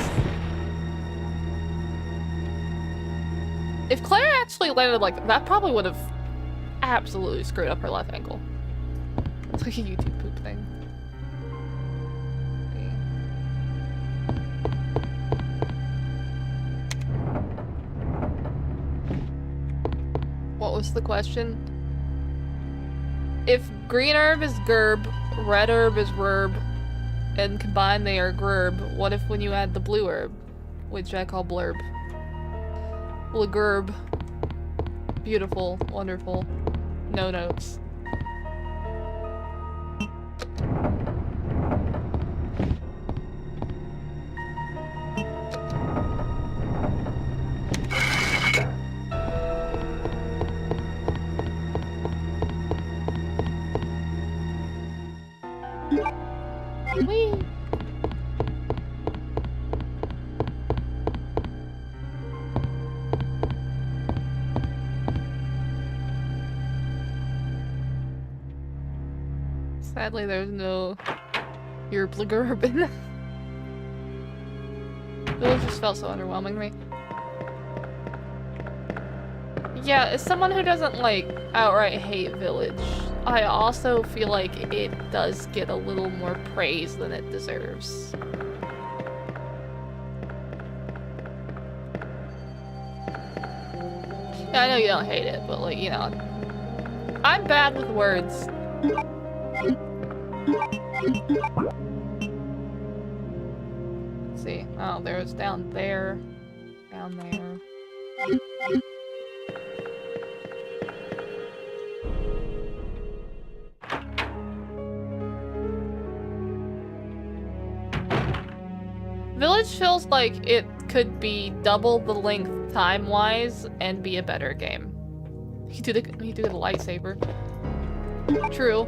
If Claire actually landed like that, probably would have absolutely screwed up her left ankle. It's like a YouTube poop thing. What was the question? If green herb is Gerb, red herb is Rurb, and combined they are Grb, what if when you add the blue herb, which I call Blurb? Lagerb. Beautiful, wonderful. No notes. Whee! Sadly, there's no Yerblgerb in that. It just felt so underwhelming to me. Yeah, as someone who doesn't, like, outright hate Village, I also feel like it does get a little more praise than it deserves. Yeah, I know you don't hate it, but, like, you know, I'm bad with words. Let's see. Oh, there's down there. Down there. Village feels like it could be double the length time-wise and be a better game. You do the lightsaber. True.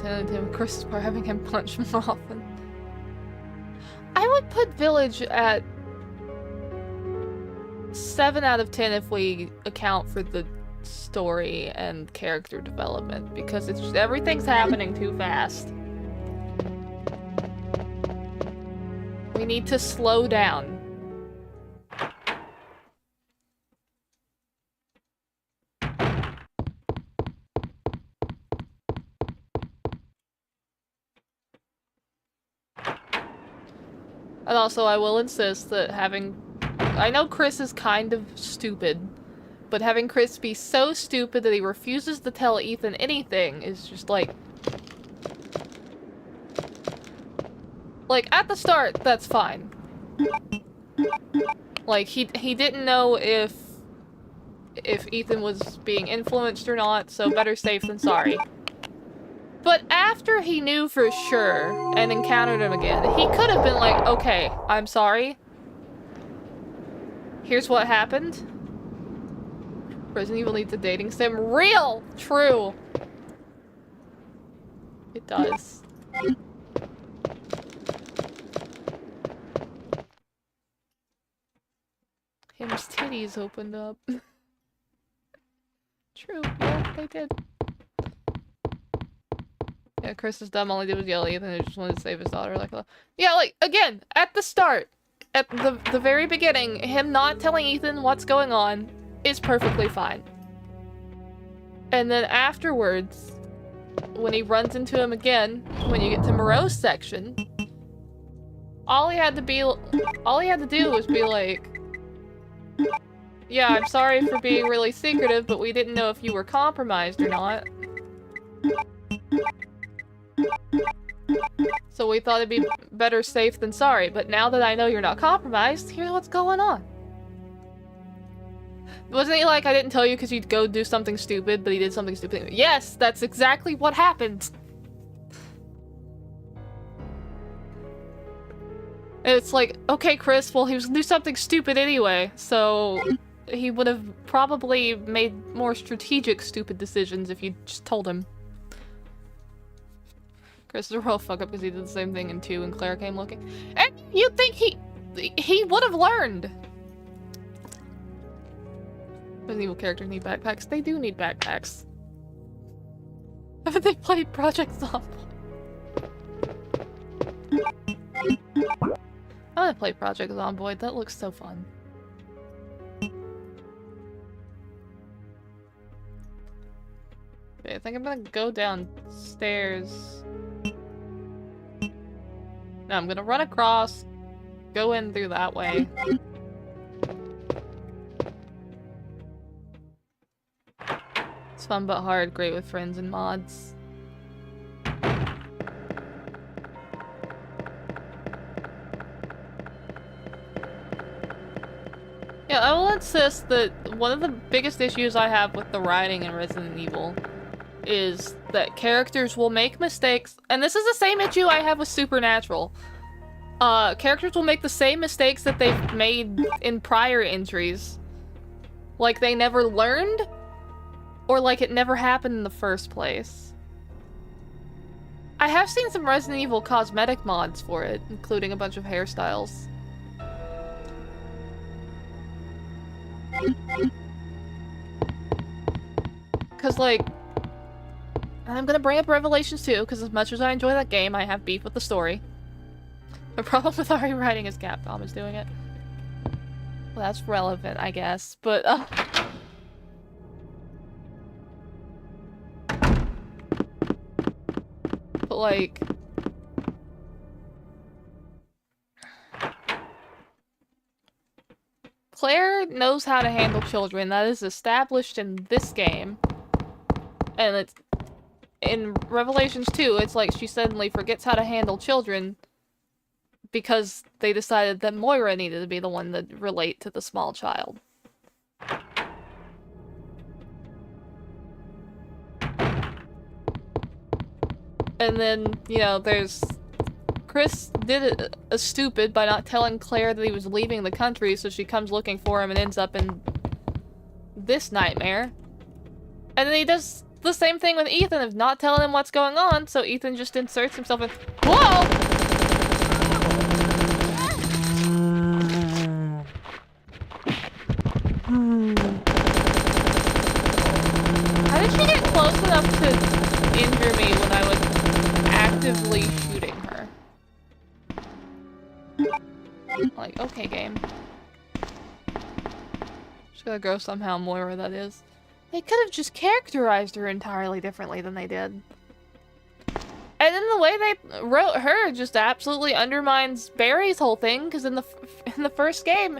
and him Chris for having him punch more often. I would put Village at 7 out of 10 if we account for the story and character development, because it's just, everything's happening too fast. We need to slow down. And also, I will insist that I know Chris is kind of stupid, but having Chris be so stupid that he refuses to tell Ethan anything is just like... Like, at the start, that's fine. Like, he didn't know if Ethan was being influenced or not, so better safe than sorry. But after he knew for sure and encountered him again, he could have been like, okay, I'm sorry. Here's what happened. Resident Evil needs a dating sim. Real! True. It does. Him's titties opened up. True, yeah, they did. Yeah, Chris is dumb, all he did was yell at Ethan and just wanted to save his daughter, like, yeah, like, again, at the start, at the very beginning, him not telling Ethan what's going on is perfectly fine. And then afterwards, when he runs into him again, when you get to Moreau's section, all he had to do was be like, yeah, I'm sorry for being really secretive, but we didn't know if you were compromised or not. So we thought it'd be better safe than sorry, but now that I know you're not compromised, here's what's going on. Wasn't he like, I didn't tell you because you'd go do something stupid, but he did something stupid? Yes, that's exactly what happened. And it's like, okay, Chris, well, he was gonna do something stupid anyway, so he would have probably made more strategic stupid decisions if you just told him. Chris is a real fuck up because he did the same thing in 2 when Claire came looking. And you'd think he would have learned. Resident Evil characters need backpacks. They do need backpacks. Haven't they played Project Zomboid? I want to play Project Zomboid. That looks so fun. Okay, I think I'm gonna go downstairs. No, I'm gonna run across, go in through that way. It's fun but hard, great with friends and mods. Yeah, I will insist that one of the biggest issues I have with the writing in Resident Evil is that characters will make mistakes, and this is the same issue I have with Supernatural. Characters will make the same mistakes that they've made in prior entries. Like they never learned, or like it never happened in the first place. I have seen some Resident Evil cosmetic mods for it, including a bunch of hairstyles. Cause like, I'm gonna bring up Revelations 2, because as much as I enjoy that game, I have beef with the story. The problem with Ari writing is Capcom is doing it. Well, that's relevant, I guess, but but like, Claire knows how to handle children. That is established in this game. And it's in Revelations 2, it's like she suddenly forgets how to handle children because they decided that Moira needed to be the one to relate to the small child. And then, you know, there's... Chris did a stupid by not telling Claire that he was leaving the country, so she comes looking for him and ends up in this nightmare. And then he does the same thing with Ethan of not telling him what's going on, so Ethan just inserts himself in. Whoa! How did she get close enough to injure me when I was actively shooting her? Like, okay, game. Just gotta go somehow Moira, that is. They could have just characterized her entirely differently than they did. And then the way they wrote her just absolutely undermines Barry's whole thing, because in the first game,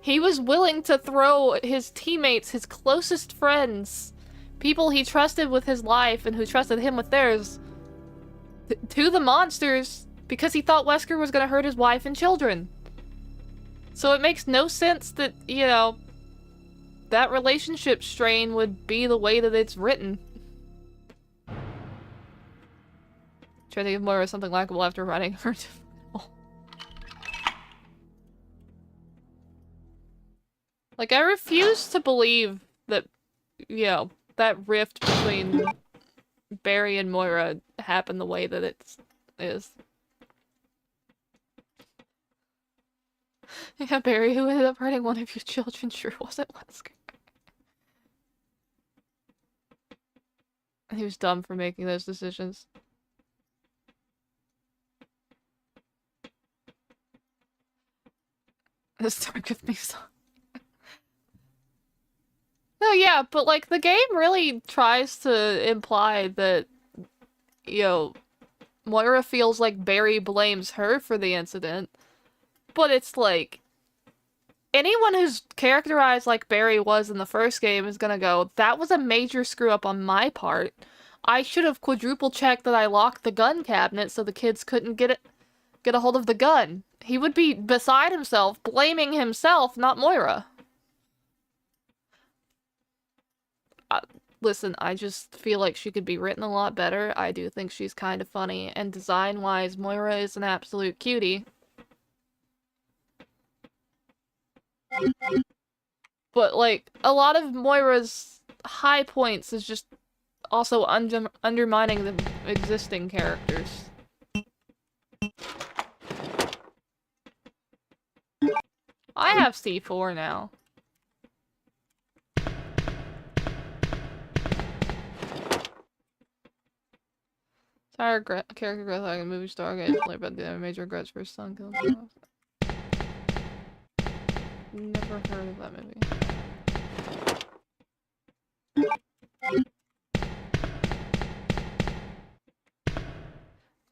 he was willing to throw his teammates, his closest friends, people he trusted with his life and who trusted him with theirs, to the monsters because he thought Wesker was going to hurt his wife and children. So it makes no sense that, you know, that relationship strain would be the way that it's written. Trying to give Moira something likable after running her to... Like, I refuse to believe that, you know, that rift between Barry and Moira happened the way that it is. Yeah, Barry, who ended up hurting one of your children, sure wasn't Wesker. He was dumb for making those decisions. This Dark With Me song. No, yeah, but like the game really tries to imply that, you know, Moira feels like Barry blames her for the incident, but it's like anyone who's characterized like Barry was in the first game is gonna go, that was a major screw up on my part. I should have quadruple checked that I locked the gun cabinet so the kids couldn't get a hold of the gun. He would be beside himself, blaming himself, not Moira. Listen, I just feel like she could be written a lot better. I do think she's kind of funny, and design-wise, Moira is an absolute cutie. But, like, a lot of Moira's high points is just also undermining the existing characters. I have C4 now. Entire character growth like a movie star gets played by the major regrets for his son killing himself. Never heard of that movie.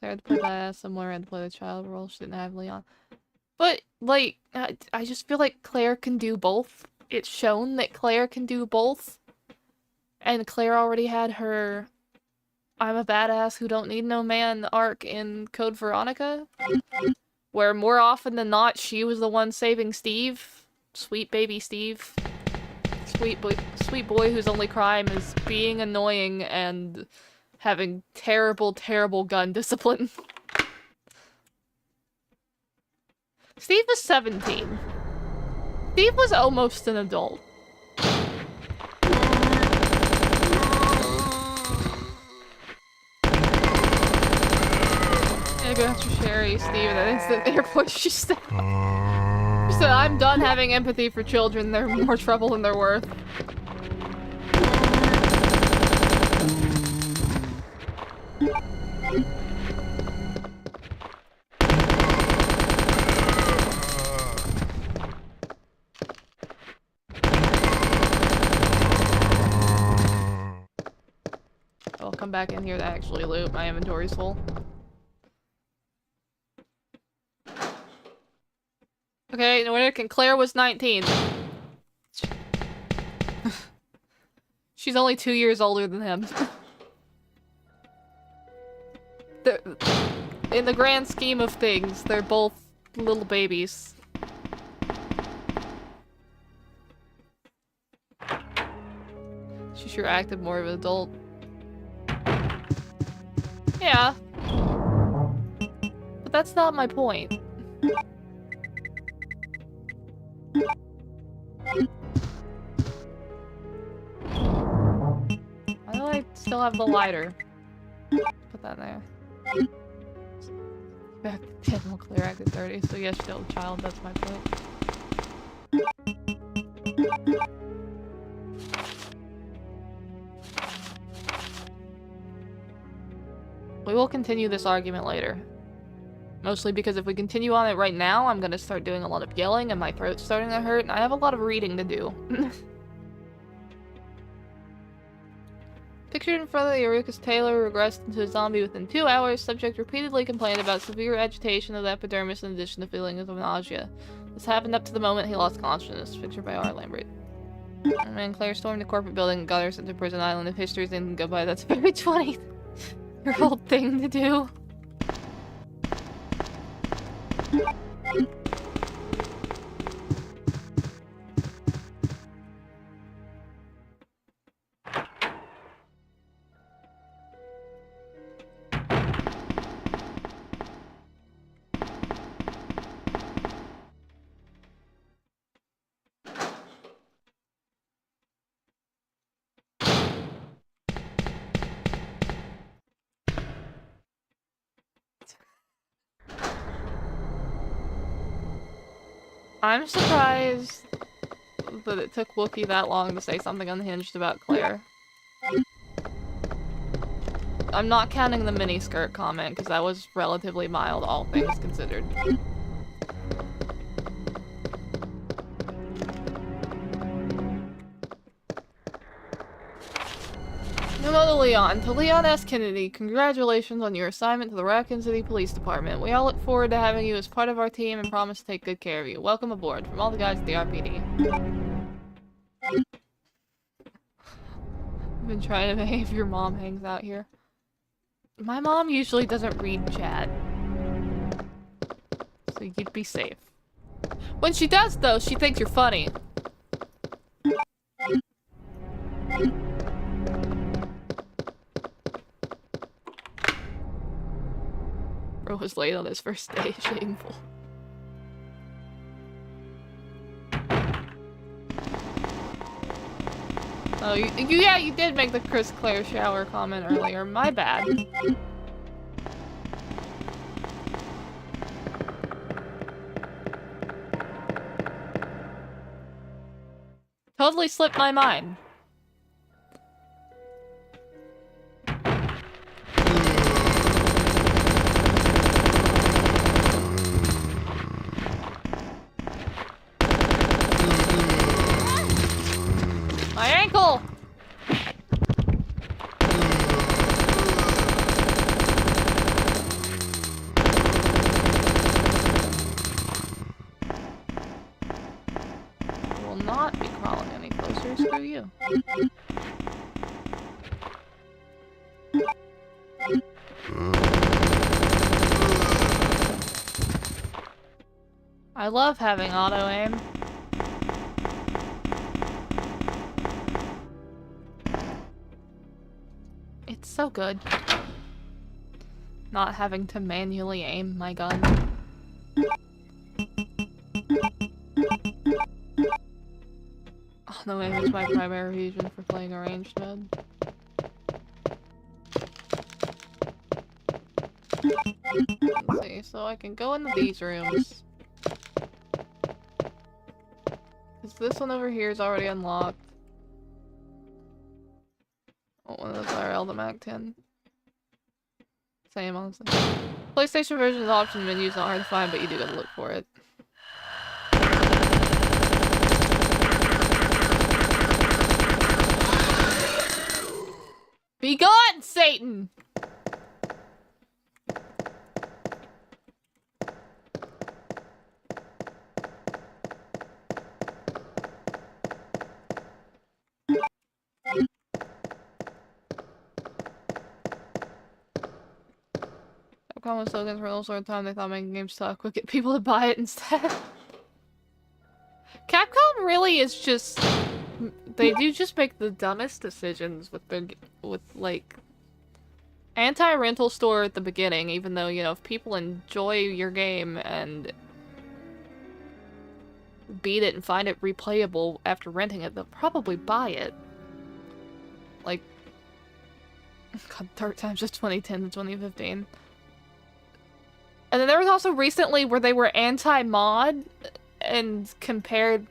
Claire had to play badass, somewhere had to play the child role. She didn't have Leon. But, like, I just feel like Claire can do both. It's shown that Claire can do both. And Claire already had her I'm a badass who don't need no man arc in Code Veronica, where more often than not she was the one saving Steve. Sweet baby Steve. Sweet boy whose only crime is being annoying and having terrible, terrible gun discipline. Steve was 17. Steve was almost an adult. Go after Sherry, Steve, and that instant airport she said, I'm done having empathy for children. They're more trouble than they're worth. I'll come back in here to actually loot. My inventory's full. Okay, no wonder Claire was 19. She's only 2 years older than him. In the grand scheme of things, they're both little babies. She sure acted more of an adult. Yeah. But that's not my point. Why do I still have the lighter. Put that there. Back to 10 will clear active 30, so yes, still a child, that's my point. We will continue this argument later. Mostly because if we continue on it right now, I'm gonna start doing a lot of yelling and my throat's starting to hurt, and I have a lot of reading to do. Pictured in front of the Iruka's Taylor regressed into a zombie within 2 hours. Subject repeatedly complained about severe agitation of the epidermis in addition to feelings of nausea. This happened up to the moment he lost consciousness. Pictured by R. Lambert. And Claire stormed the corporate building and got her sent to Prison Island. If history's anything to go by, that's a very 20-year-old thing to do. I'm surprised that it took Wookie that long to say something unhinged about Claire. I'm not counting the miniskirt comment, because that was relatively mild, all things considered. Memo to Leon. To Leon S. Kennedy, congratulations on your assignment to the Raccoon City Police Department. We all look forward to having you as part of our team and promise to take good care of you. Welcome aboard. From all the guys at the RPD. I've been trying to behave. Your mom hangs out here. My mom usually doesn't read chat. So you'd be safe. When she does, though, she thinks you're funny. Bro was late on his first day. Shameful. Oh, yeah, you did make the Chris Claire shower comment earlier. My bad. Totally slipped my mind. My ankle! I will not be crawling any closer, screw you. I love having auto-aim. It's so good. Not having to manually aim my gun. Oh, no, aim is my primary reason for playing a ranged mode. Let's see, so I can go into these rooms. Because this one over here is already unlocked. Oh, one of those IRL to Mac 10. Same, honestly. PlayStation version's option menu's not hard to find, but you do gotta look for it. Be gone, Satan! Common slogans for all sort of time they thought making games suck would get people to buy it instead. Capcom really is just... They do just make the dumbest decisions with their... with, like... anti-rental store at the beginning, even though, you know, if people enjoy your game and... beat it and find it replayable after renting it, they'll probably buy it. Like... God, dark times of 2010 to 2015. And then there was also recently where they were anti-mod and compared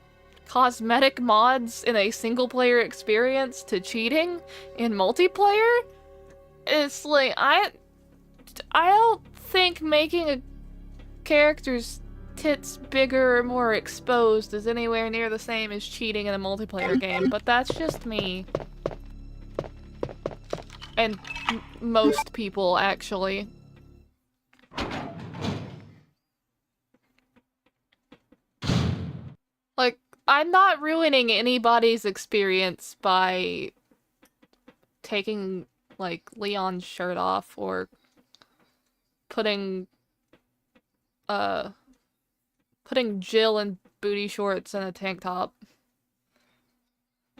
cosmetic mods in a single-player experience to cheating in multiplayer. It's like, I don't think making a character's tits bigger or more exposed is anywhere near the same as cheating in a multiplayer game, but that's just me. And most people, actually. Like, I'm not ruining anybody's experience by taking, like, Leon's shirt off or putting Jill in booty shorts and a tank top.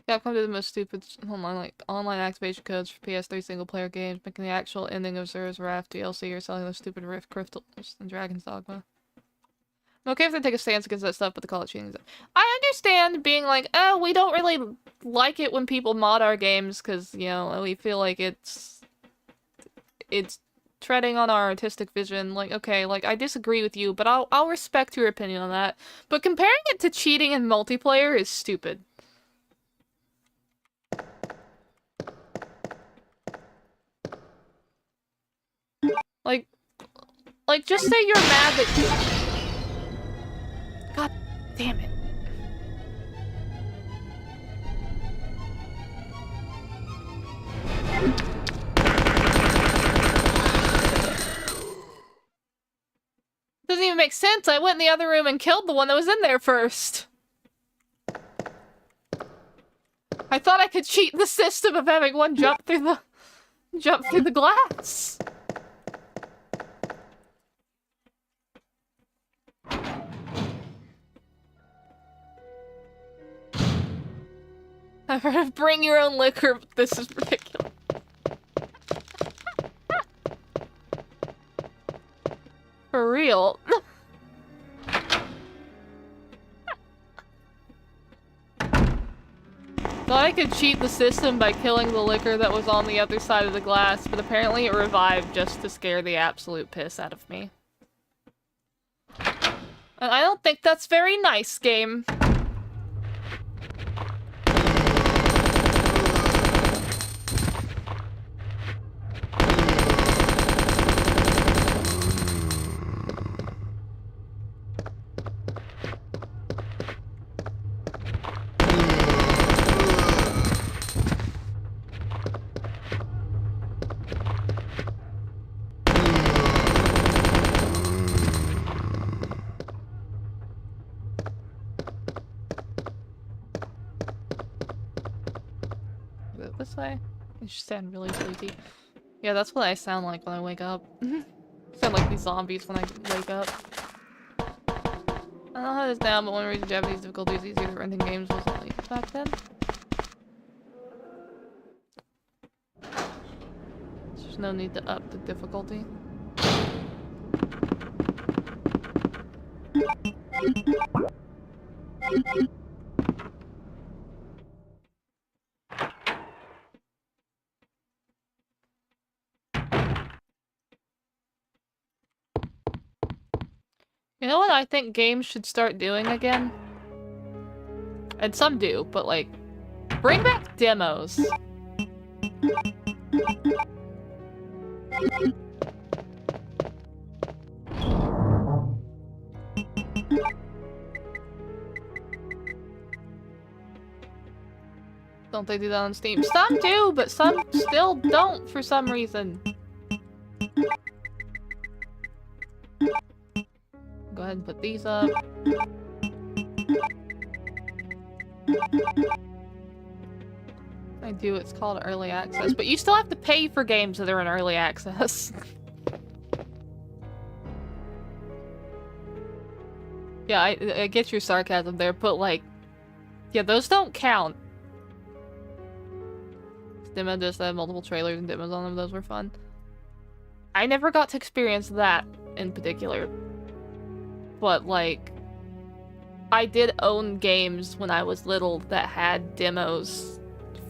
Capcom did the most stupid online activation codes for PS3 single-player games, making the actual ending of Zura's Wrath DLC or selling those stupid Rift Crystals and Dragon's Dogma. I'm okay if they take a stance against that stuff, but they call it cheating. I understand being like, oh, we don't really like it when people mod our games because, you know, we feel like it's treading on our artistic vision. Like, okay, like, I disagree with you, but I'll respect your opinion on that. But comparing it to cheating in multiplayer is stupid. Like, just say you're mad that... God damn it. Doesn't even make sense. I went in the other room and killed the one that was in there first. I thought I could cheat the system of having one jump through the glass. I've heard of bring your own liquor, but this is ridiculous. For real. Thought I could cheat the system by killing the liquor that was on the other side of the glass, but apparently it revived just to scare the absolute piss out of me. And I don't think that's very nice, game. This way? I just sound really sleepy. Yeah, that's what I sound like when I wake up. Sound like these zombies when I wake up. I don't know how this now, but one reason Japanese difficulty is easier than renting games wasn't like back then. There's no need to up the difficulty. You know what I think games should start doing again? And some do, but like, bring back demos. Don't they do that on Steam? Some do, but some still don't for some reason. Go ahead and put these up. I do, it's called early access, but you still have to pay for games that are in early access. Yeah, I get your sarcasm there, but like, yeah, those don't count. Demo just had multiple trailers and demos on them, those were fun. I never got to experience that in particular. But like, I did own games when I was little that had demos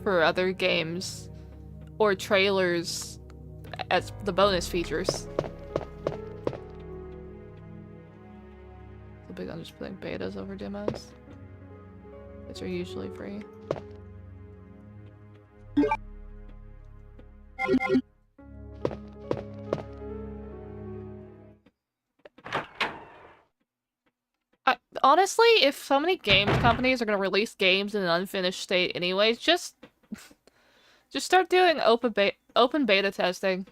for other games. or trailers as the bonus features. The big on just putting betas over demos, which are usually free. Honestly, if so many games companies are going to release games in an unfinished state anyways, just start doing open beta testing.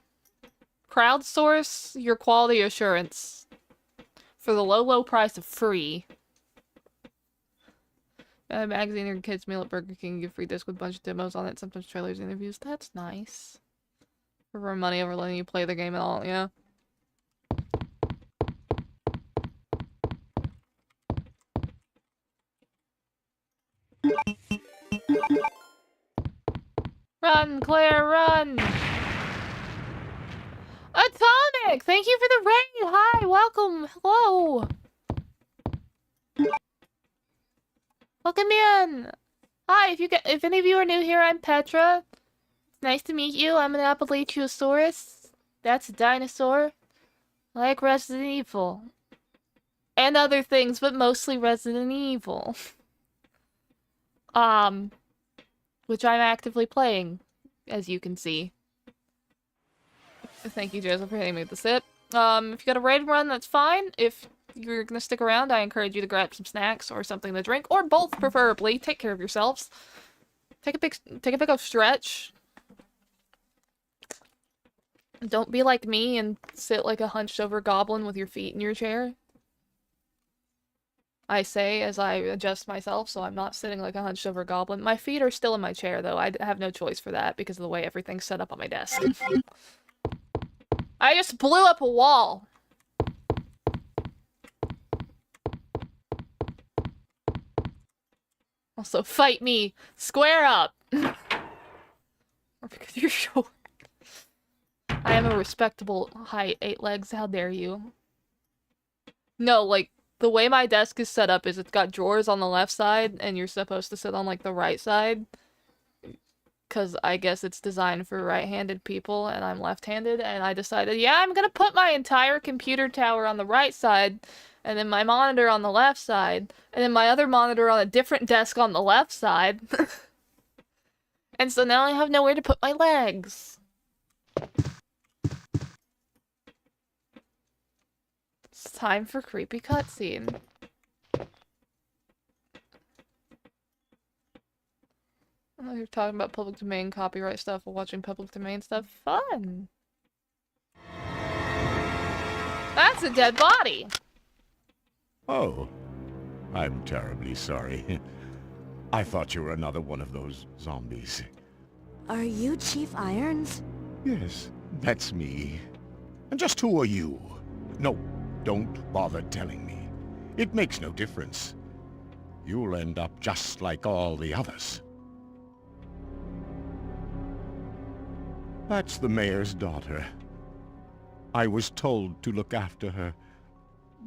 Crowdsource your quality assurance for the low price of free. Magazine your kids meal at Burger King, give free disc with a bunch of demos on it, sometimes trailers, interviews. That's nice. For money over letting you play the game at all, yeah. Run, Claire, run! Atomic! Thank you for the raid! Hi, welcome! Hello! Welcome in! Hi, if any of you are new here, I'm Petra. It's nice to meet you. I'm an Appalachiosaurus. That's a dinosaur. I like Resident Evil. And other things, but mostly Resident Evil. Which I'm actively playing, as you can see. Thank you, Joseph, for hitting me with the sip. If you got a raid run, that's fine. If you're gonna stick around, I encourage you to grab some snacks or something to drink, or both, preferably. Take care of yourselves. Take a big old stretch. Don't be like me and sit like a hunched over goblin with your feet in your chair. I say as I adjust myself, so I'm not sitting like a hunched over goblin. My feet are still in my chair, though. I have no choice for that because of the way everything's set up on my desk. I just blew up a wall. Also, fight me. Square up. Or because you're short. I am a respectable height, 8 legs. How dare you? No, like, the way my desk is set up is it's got drawers on the left side, and you're supposed to sit on, like, the right side. Because I guess it's designed for right-handed people, and I'm left-handed, and I decided, yeah, I'm gonna put my entire computer tower on the right side, and then my monitor on the left side, and then my other monitor on a different desk on the left side. And so now I have nowhere to put my legs. It's time for creepy cutscene. Oh, you're talking about public domain copyright stuff while watching public domain stuff. Fun! That's a dead body! Oh, I'm terribly sorry. I thought you were another one of those zombies. Are you Chief Irons? Yes, that's me. And just who are you? No, don't bother telling me. It makes no difference. You'll end up just like all the others. That's the mayor's daughter. I was told to look after her,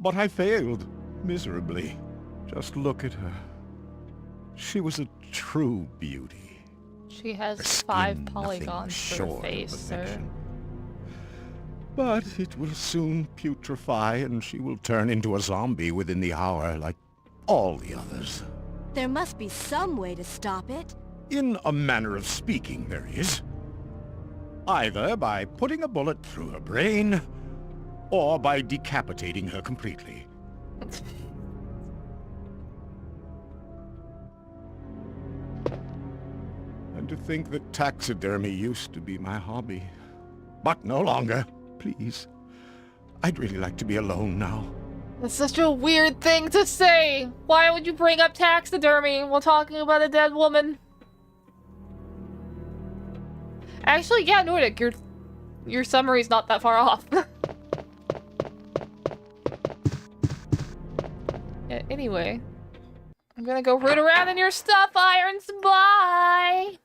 but I failed miserably. Just look at her. She was a true beauty. She has Her skin 5 nothing polygons for her short of face, sir. perfection. But it will soon putrefy, and she will turn into a zombie within the hour, like all the others. There must be some way to stop it. In a manner of speaking, there is. Either by putting a bullet through her brain, or by decapitating her completely. And to think that taxidermy used to be my hobby. But no longer. Please. I'd really like to be alone now. That's such a weird thing to say! Why would you bring up taxidermy while talking about a dead woman? Actually, yeah, Nordic, your summary's not that far off. Yeah, anyway. I'm gonna go root around in your stuff, Irons. Bye!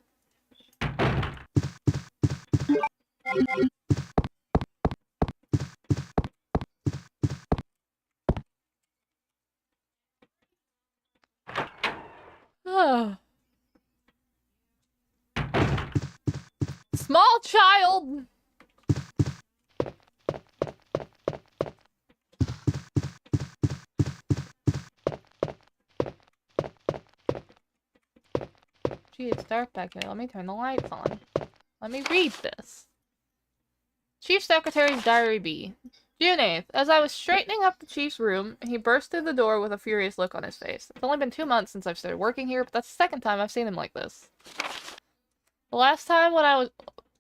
Small child! Gee, it's dark back here. Let me turn the lights on. Let me read this. Chief Secretary's Diary B. June 8th. As I was straightening up the chief's room, he burst through the door with a furious look on his face. It's only been 2 months since I've started working here, but that's the second time I've seen him like this. The last time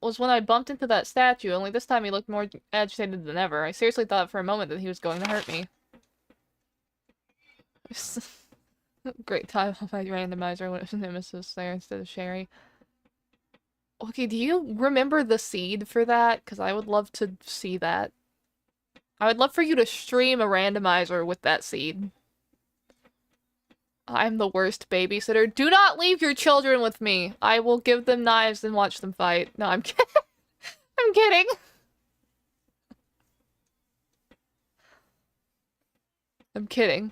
was when I bumped into that statue, only this time he looked more agitated than ever. I seriously thought for a moment that he was going to hurt me. Great time on my randomizer when it was Nemesis there instead of Sherry. Okay, do you remember the seed for that? Because I would love to see that. I would love for you to stream a randomizer with that seed. I'm the worst babysitter. Do not leave your children with me. I will give them knives and watch them fight. No, I'm kidding. I'm kidding. I'm kidding.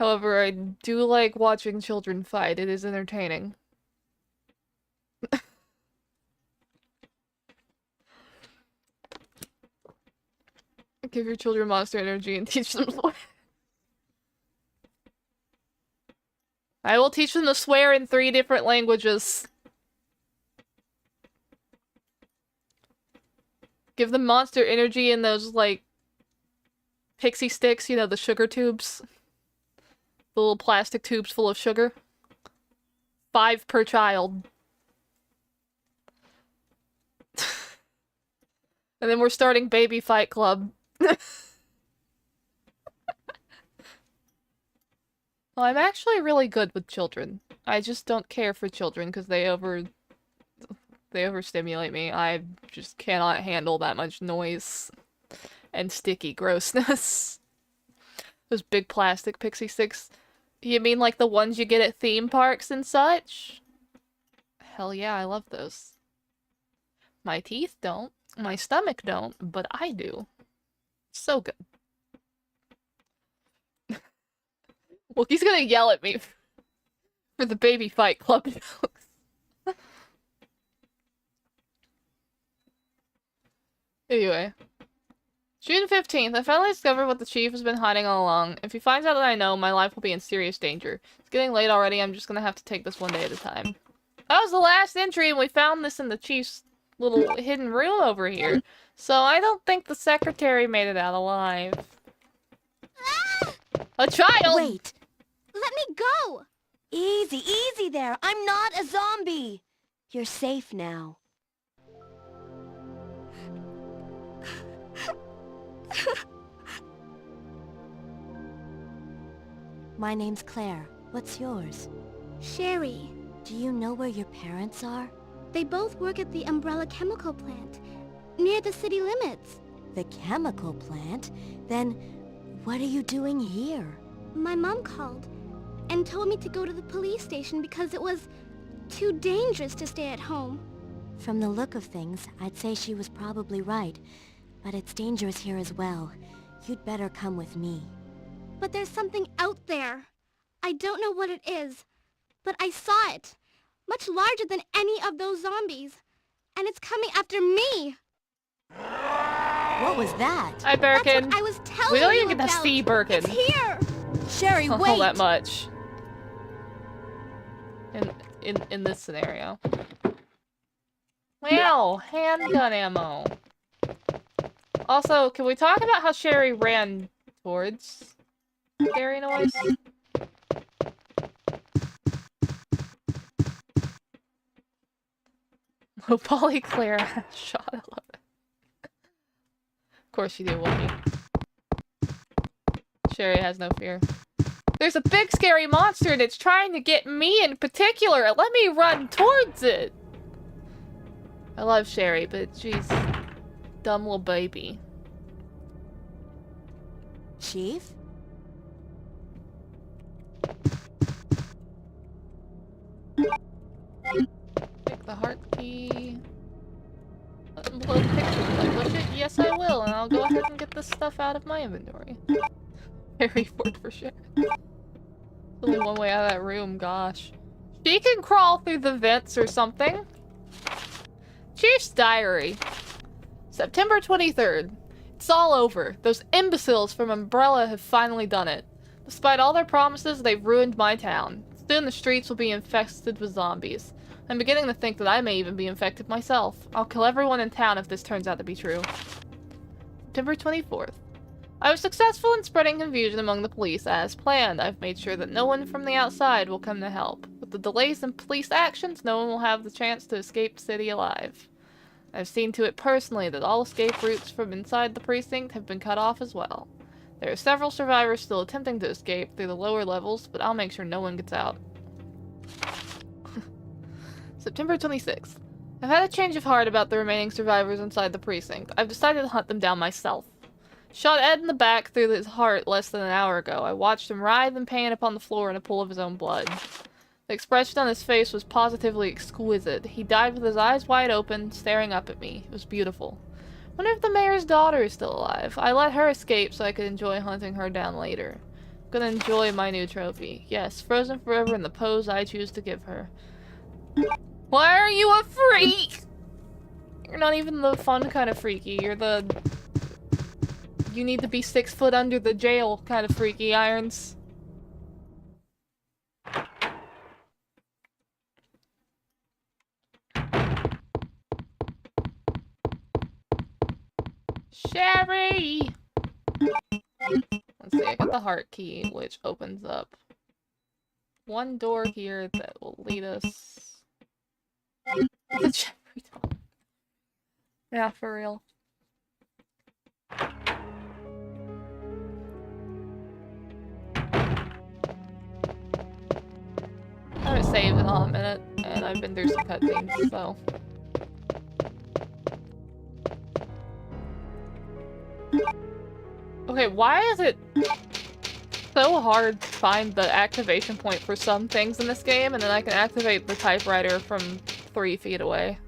However, I do like watching children fight. It is entertaining. Give your children monster energy and teach them to swear. I will teach them to swear in 3 different languages. Give them monster energy in those, like, pixie sticks, you know, the sugar tubes. The little plastic tubes full of sugar. 5 per child. And then we're starting Baby Fight Club. Well, I'm actually really good with children. I just don't care for children because they overstimulate me. I just cannot handle that much noise and sticky grossness. Those big plastic pixie sticks. You mean like the ones you get at theme parks and such? Hell yeah, I love those. My teeth don't. My stomach don't, but I do. So good. Well, he's gonna yell at me for the Baby Fight Club jokes. Anyway. June 15th. I finally discovered what the chief has been hiding all along. If he finds out that I know, my life will be in serious danger. It's getting late already. I'm just gonna have to take this one day at a time. That was the last entry, and we found this in the chief's little hidden room over here. So I don't think the secretary made it out alive. A child! Wait! Let me go! Easy, easy there. I'm not a zombie. You're safe now. My name's Claire. What's yours? Sherry. Do you know where your parents are? They both work at the Umbrella Chemical Plant, near the city limits. The chemical plant? Then what are you doing here? My mom called and told me to go to the police station because it was too dangerous to stay at home. From the look of things, I'd say she was probably right. But it's dangerous here as well. You'd better come with me. But there's something out there. I don't know what it is, but I saw it. Much larger than any of those zombies. And it's coming after me! What was that? Hi, Birkin. That's what I was telling We don't you even get to about. see Birkin. It's here! Sherry, wait! All that much. In this scenario. Wow, handgun ammo. Also, can we talk about how Sherry ran towards scary noise? Oh, Polly Claire shot. I love it. Of course you do, Wookie. Sherry has no fear. There's a big scary monster and it's trying to get me in particular. Let me run towards it. I love Sherry, but she's dumb little baby. Chief? Take the heart key. Upload pictures. Will I push it? Yes, I will, and I'll go ahead and get this stuff out of my inventory. Very fort for sure. There's only one way out of that room, gosh. She can crawl through the vents or something. Chief's diary. September 23rd. It's all over. Those imbeciles from Umbrella have finally done it. Despite all their promises, they've ruined my town. Soon the streets will be infested with zombies. I'm beginning to think that I may even be infected myself. I'll kill everyone in town if this turns out to be true. September 24th. I was successful in spreading confusion among the police as planned. I've made sure that no one from the outside will come to help. With the delays in police actions, no one will have the chance to escape the city alive. I've seen to it personally that all escape routes from inside the precinct have been cut off as well. There are several survivors still attempting to escape through the lower levels, but I'll make sure no one gets out. September 26th. I've had a change of heart about the remaining survivors inside the precinct. I've decided to hunt them down myself. Shot Ed in the back through his heart less than an hour ago. I watched him writhe in pain upon the floor in a pool of his own blood. The expression on his face was positively exquisite. He died with his eyes wide open, staring up at me. It was beautiful. Wonder if the mayor's daughter is still alive. I let her escape so I could enjoy hunting her down later. I'm gonna enjoy my new trophy. Yes, frozen forever in the pose I choose to give her. Why are you a freak? You're not even the fun kind of freaky. You're the... You need to be 6 foot under the jail kind of freaky, Irons. Sherry! Let's see, I got the heart key, which opens up one door here that will lead us... The Jeffrey dog. Yeah, for real. I haven't saved in a minute, and I've been through some cutscenes, so... Okay, why is it so hard to find the activation point for some things in this game, and then I can activate the typewriter from 3 feet away?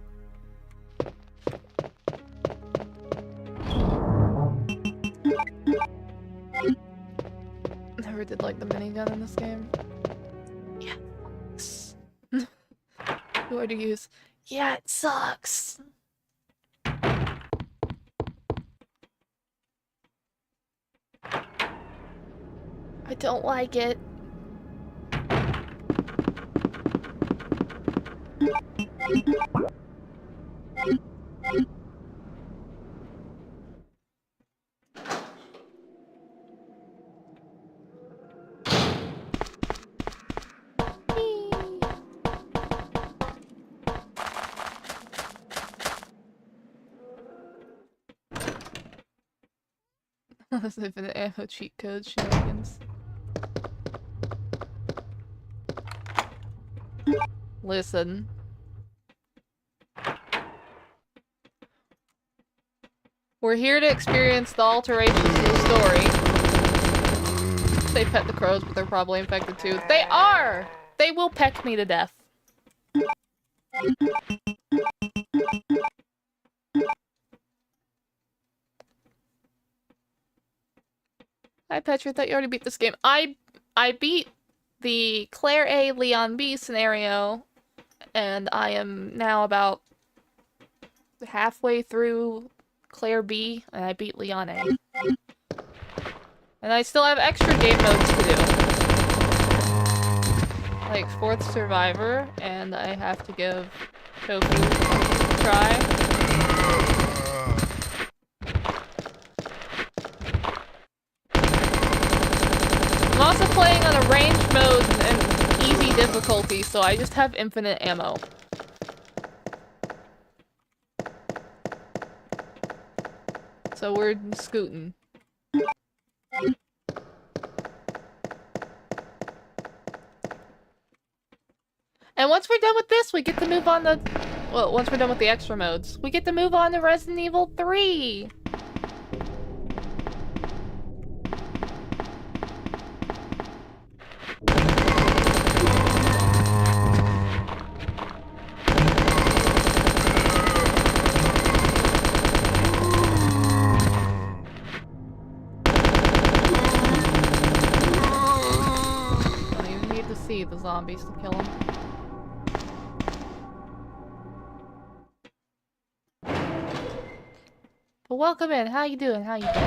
Never did like the minigun in this game. Yeah, it sucks. Who would you use? Yeah, it sucks. I don't like it. Unless they've been ammo cheat code shenanigans. Listen. We're here to experience the alterations to the story. They pet the crows, but they're probably infected too. They are! They will peck me to death. Hi Petra, I thought you already beat this game. I beat the Claire A, Leon B scenario, and I am now about halfway through Claire B, and I beat Leon A. And I still have extra game modes to do. Like 4th Survivor, and I have to give Tofu a try. I'm also playing on a ranged mode and easy difficulty, so I just have infinite ammo. So we're scooting. And once we're done with this, we get to move on to... Well, once we're done with the extra modes, we get to move on to Resident Evil 3! The zombies to kill them. But welcome in. How you doing? How you doing?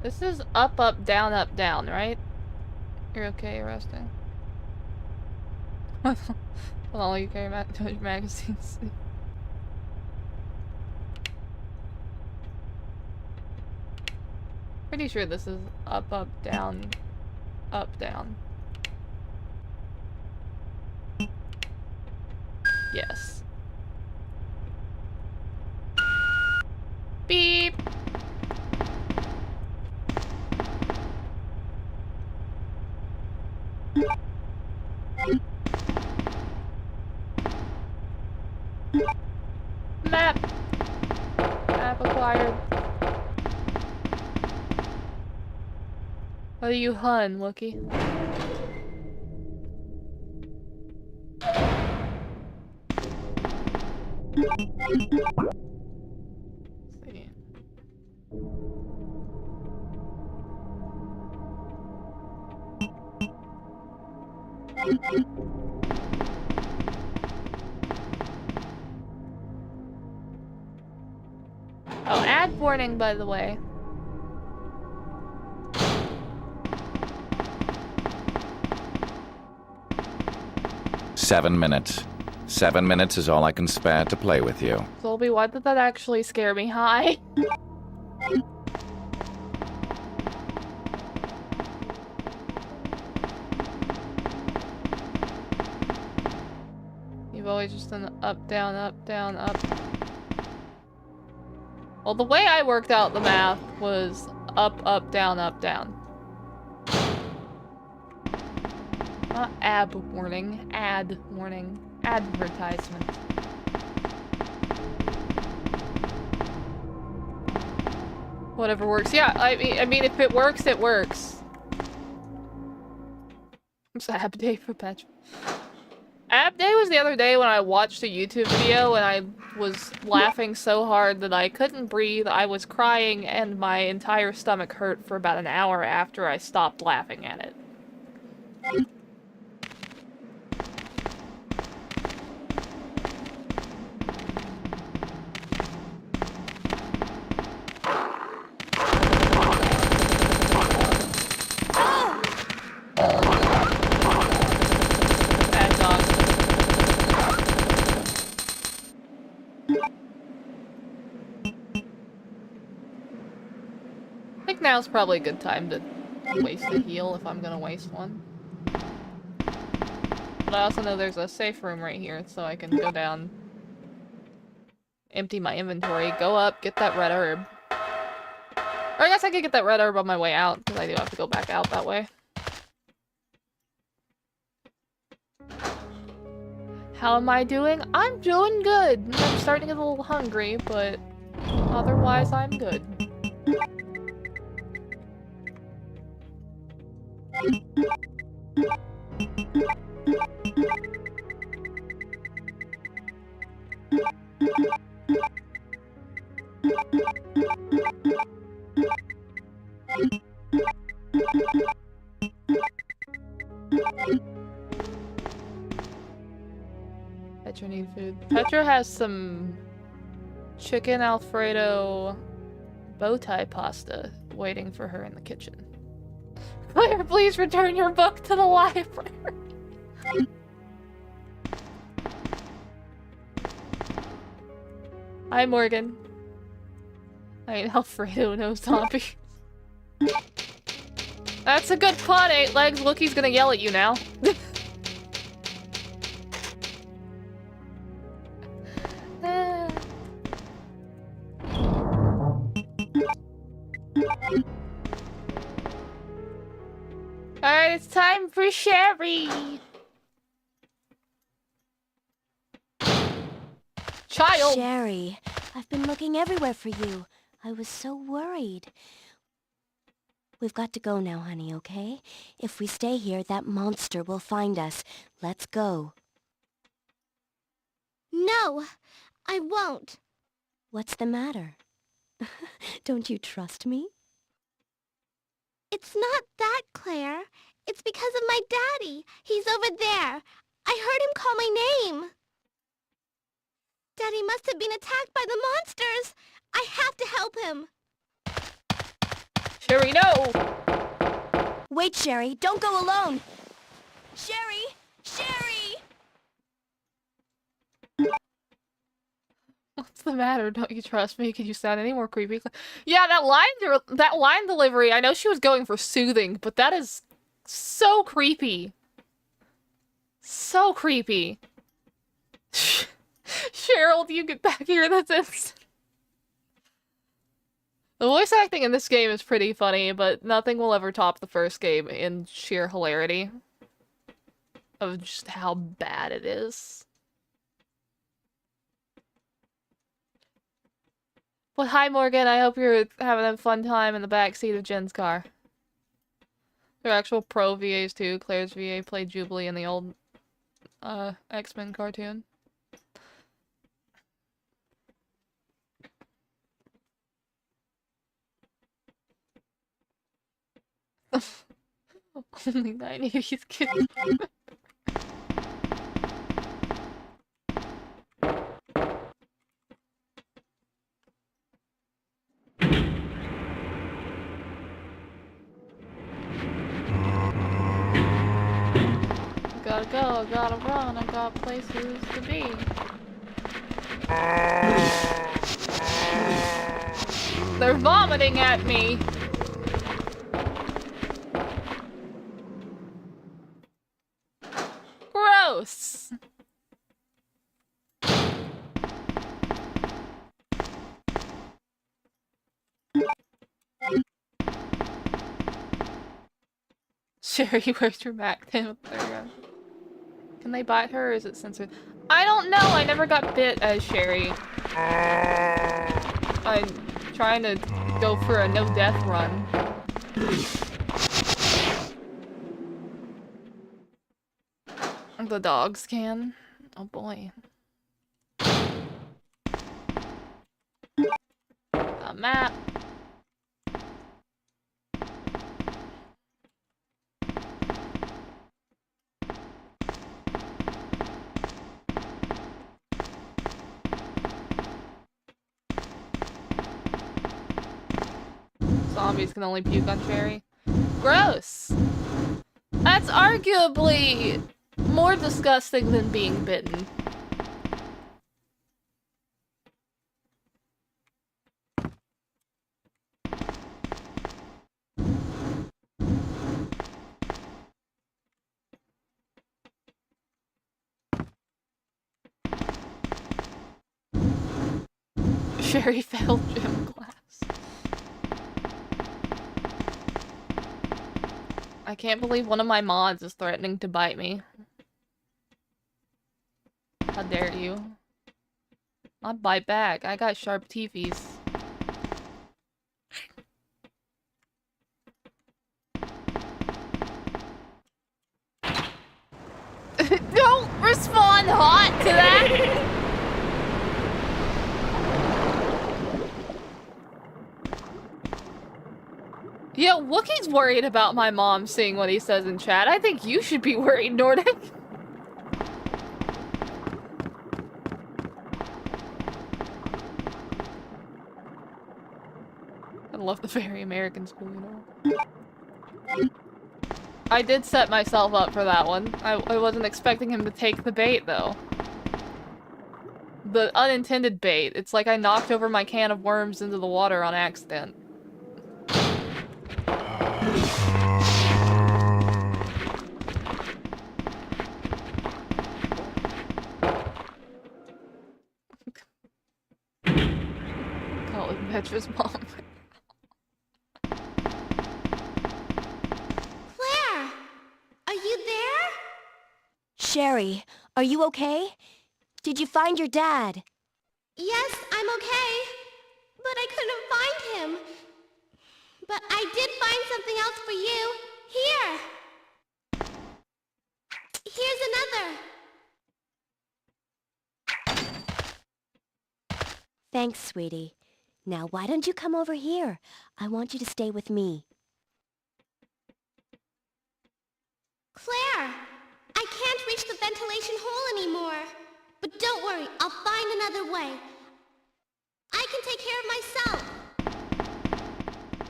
This is up, up, down, right? You're okay resting? Hold on, you carry magazines. Pretty sure this is up, up, down, down. Yes. Beep! Map! Map acquired. What are you hun, Wookie? Let's see. Oh, ad warning, by the way. Seven minutes. 7 minutes is all I can spare to play with you. Zolby, why did that actually scare me? Hi. You've always just done up, down, up. Well, the way I worked out the math was up, down, down. Not ab warning, ad warning. Advertisement. Whatever works. Yeah, I mean, if it works, it works. It's ab day for Patrick. Ab day was the other day when I watched a YouTube video and I was laughing so hard that I couldn't breathe, I was crying, and my entire stomach hurt for about an hour after I stopped laughing at it. Now's probably a good time to waste a heal if I'm gonna waste one. But I also know there's a safe room right here, so I can go down, empty my inventory, go up, get that red herb. Or I guess I could get that red herb on my way out, because I do have to go back out that way. How am I doing? I'm doing good! I'm starting to get a little hungry, but otherwise I'm good. Petra need food. Petra has some chicken Alfredo bow tie pasta waiting for her in the kitchen. Claire, please return your book to the library. Hi, Morgan. I mean, Alfredo, no zombie. That's a good pun, 8 Legs. Wookie's gonna yell at you now. Alright, it's time for Sherry! Child! Sherry, I've been looking everywhere for you. I was so worried. We've got to go now, honey, okay? If we stay here, that monster will find us. Let's go. No, I won't. What's the matter? Don't you trust me? It's not that, Claire. It's because of my daddy. He's over there. I heard him call my name. Daddy must have been attacked by the monsters. I have to help him. Sherry, no! Wait, Sherry, don't go alone! Sherry! Sherry! What's the matter? Don't you trust me? Can you sound any more creepy? Yeah, that line delivery, I know she was going for soothing, but that is so creepy. So creepy. Cheryl, do you get back here? That's it. The voice acting in this game is pretty funny, but nothing will ever top the first game in sheer hilarity of just how bad it is. But hi, Morgan. I hope you're having a fun time in the backseat of Jen's car. They're actual pro VAs too. Claire's VA played Jubilee in the old X-Men cartoon. Only 90s kids. Gotta go, gotta run, I got places to be. They're vomiting at me! Gross! Sherry, where's your Mac? There you go. Can they bite her or is it censored? I don't know! I never got bit as Sherry. I'm trying to go for a no-death run. The dogs can. Oh boy. A map. Zombies can only puke on Cherry. Gross! That's arguably more disgusting than being bitten. Sherry failed gym class. I can't believe one of my mods is threatening to bite me. How dare you? I'd bite back. I got sharp teethies. Don't respond hot to that! Yeah, Wookiee's worried about my mom seeing what he says in chat. I think you should be worried, Nordic. I love the very American school, you know. I did set myself up for that one. I wasn't expecting him to take the bait, though. The unintended bait. It's like I knocked over my can of worms into the water on accident. Call it Petra's mom. Claire! Are you there? Sherry, are you okay? Did you find your dad? Yes, I'm okay. But I couldn't find him. But I did find something else for you. Here. Here's another. Thanks, sweetie. Now, why don't you come over here? I want you to stay with me. Claire! I can't reach the ventilation hole anymore. But don't worry, I'll find another way. I can take care of myself.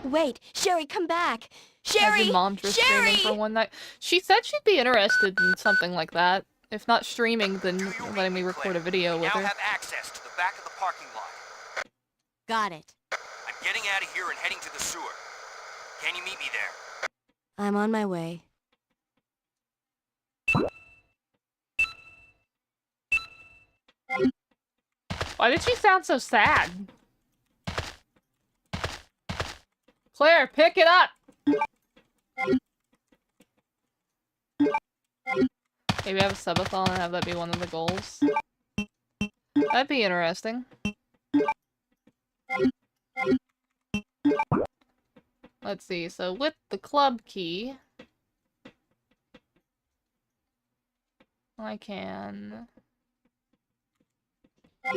Wait, Sherry, come back! Has Sherry! your mom just Sherry! streaming for one night? She said she'd be interested in something like that. If not streaming, then letting me record a video with now her. have access to the back of the parking lot. Got it. I'm getting out of here and heading to the sewer. Can you meet me there? I'm on my way. Why did she sound so sad? Claire, pick it up! Maybe have a subathon and have that be one of the goals. That'd be interesting. Let's see, so with the club key, I can... I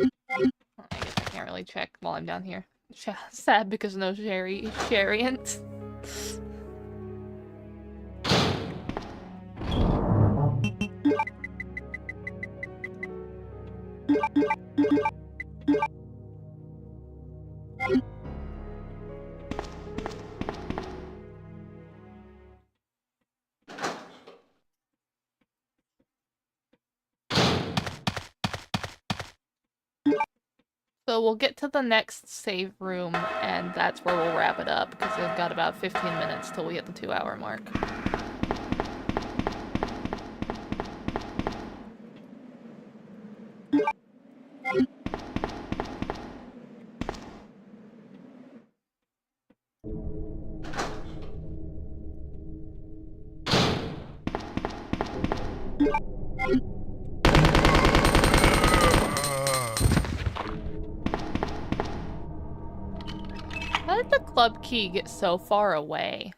guess I can't really check while I'm down here. Sad because no Shariant. So we'll get to the next save room, and that's where we'll wrap it up, because we've got about 15 minutes till we hit the 2-hour mark. How did the club key get so far away?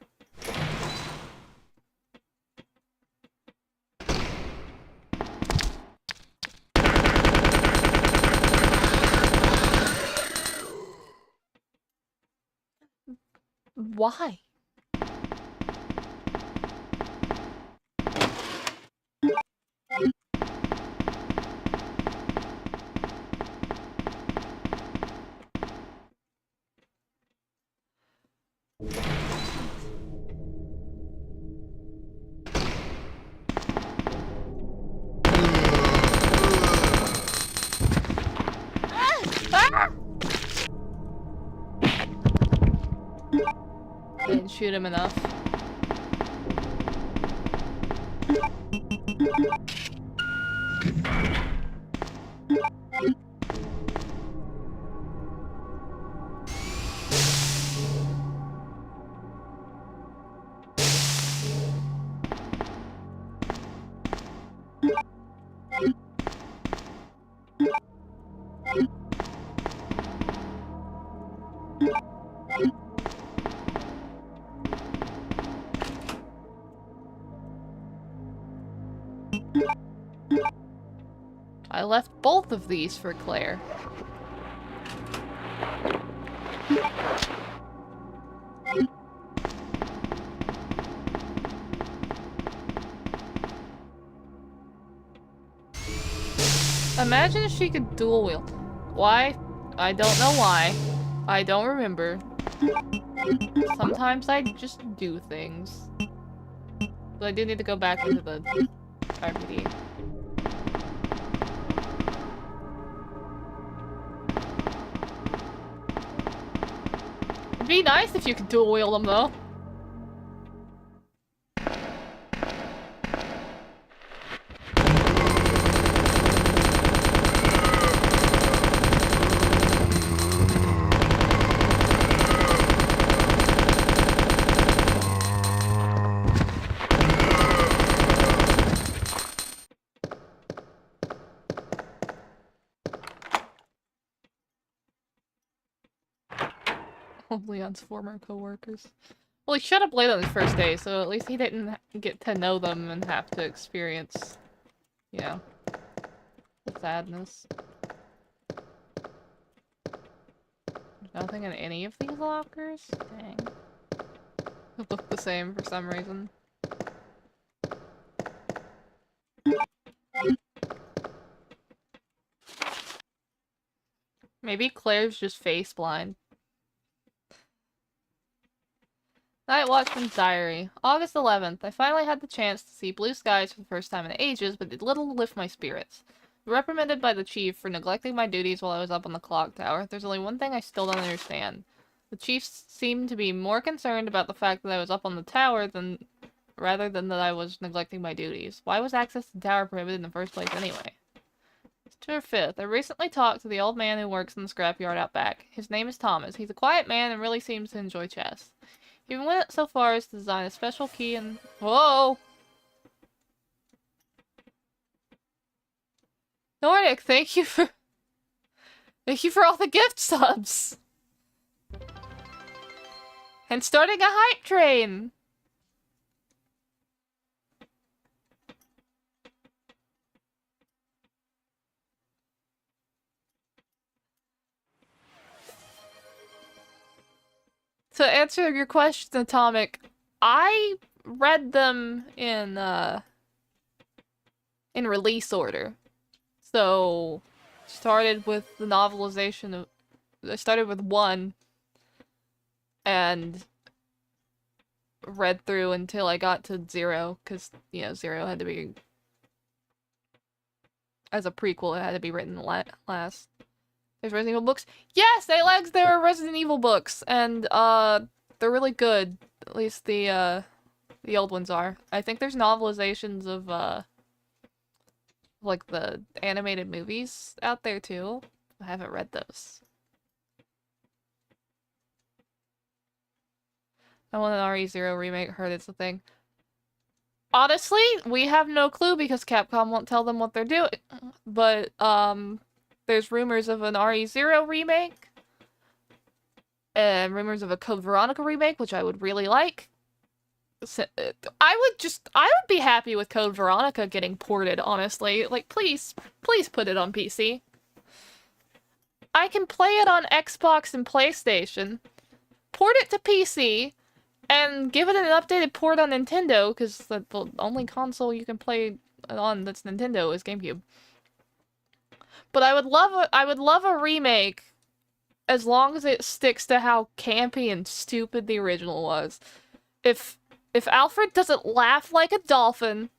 Why? I didn't shoot him enough. I left both of these for Claire. Imagine if she could dual wield. Why? I don't know why. I don't remember. Sometimes I just do things. But I do need to go back into the RPD. It'd be nice if you could dual wield them though. Leon's former co-workers. Well, he showed up late on his first day, so at least he didn't get to know them and have to experience, you know, the sadness. Nothing in any of these lockers? Dang. They look the same for some reason. Maybe Claire's just face blind. Night Watchman's Diary. August 11th. I finally had the chance to see blue skies for the first time in ages, but did little to lift my spirits. Reprimanded by the chief for neglecting my duties while I was up on the clock tower. There's only one thing I still don't understand. The chief seemed to be more concerned about the fact that I was up on the tower rather than that I was neglecting my duties. Why was access to the tower prohibited in the first place anyway? September 5th. I recently talked to the old man who works in the scrapyard out back. His name is Thomas. He's a quiet man and really seems to enjoy chess. He even went so far as to design a special key and— Whoa! Nordic, thank you for all the gift subs! And starting a hype train! To answer your question, Atomic, I read them in release order. So, started with the novelization of— I started with 1, and read through until I got to 0, because, you know, 0 had to be— as a prequel, it had to be written last. There's Resident Evil books. Yes, Alex, there are Resident Evil books, and they're really good. At least the old ones are. I think there's novelizations of like the animated movies out there too. I haven't read those. I want an RE0 remake. Heard it's a thing. Honestly, we have no clue because Capcom won't tell them what they're doing. But there's rumors of an RE0 remake, and rumors of a Code Veronica remake, which I would really like. I would be happy with Code Veronica getting ported, honestly. Like, please put it on PC. I can play it on Xbox and PlayStation, port it to PC, and give it an updated port on Nintendo, because the only console you can play it on that's Nintendo is GameCube. But I would love a remake as long as it sticks to how campy and stupid the original was. If Alfred doesn't laugh like a dolphin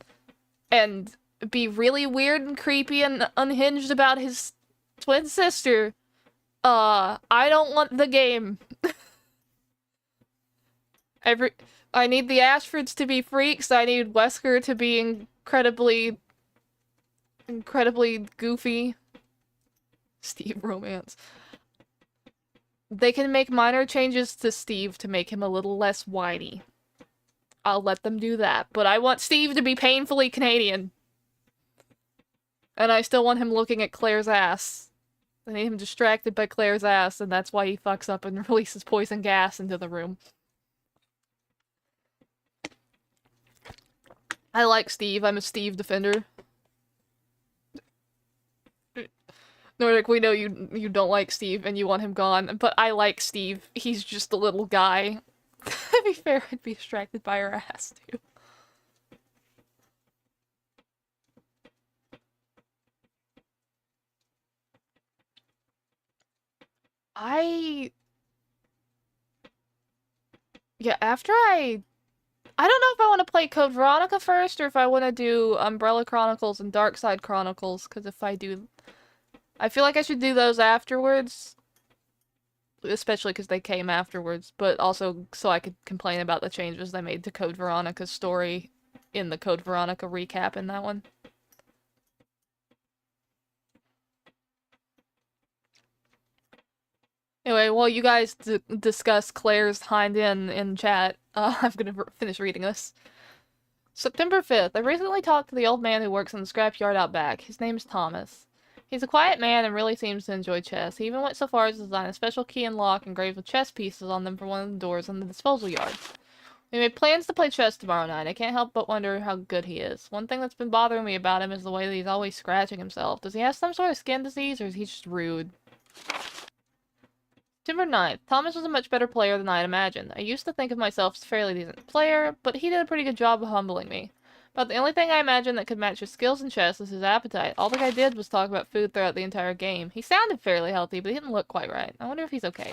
and be really weird and creepy and unhinged about his twin sister, I don't want the game. I need the Ashfords to be freaks. I need Wesker to be incredibly goofy. Steve romance. They can make minor changes to Steve to make him a little less whiny. I'll let them do that, but I want Steve to be painfully Canadian. And I still want him looking at Claire's ass. I need him distracted by Claire's ass, and that's why he fucks up and releases poison gas into the room. I like Steve. I'm a Steve defender. Nordic, we know you don't like Steve and you want him gone, but I like Steve. He's just a little guy. To be fair, I'd be distracted by her ass, too. Yeah, after I don't know if I want to play Code Veronica first, or if I want to do Umbrella Chronicles and Darkside Chronicles, because if I do... I feel like I should do those afterwards. Especially because they came afterwards, but also so I could complain about the changes they made to Code Veronica's story in the Code Veronica recap in that one. Anyway, while you guys discuss Claire's hind end in chat, I'm gonna finish reading this. September 5th. I recently talked to the old man who works in the scrapyard out back. His name's Thomas. He's a quiet man and really seems to enjoy chess. He even went so far as to design a special key and lock engraved with chess pieces on them for one of the doors in the disposal yard. We made plans to play chess tomorrow night. I can't help but wonder how good he is. One thing that's been bothering me about him is the way that he's always scratching himself. Does he have some sort of skin disease, or is he just rude? September 9th. Thomas was a much better player than I had imagined. I used to think of myself as a fairly decent player, but he did a pretty good job of humbling me. About the only thing I imagined that could match his skills in chess is his appetite. All the guy did was talk about food throughout the entire game. He sounded fairly healthy, but he didn't look quite right. I wonder if he's okay.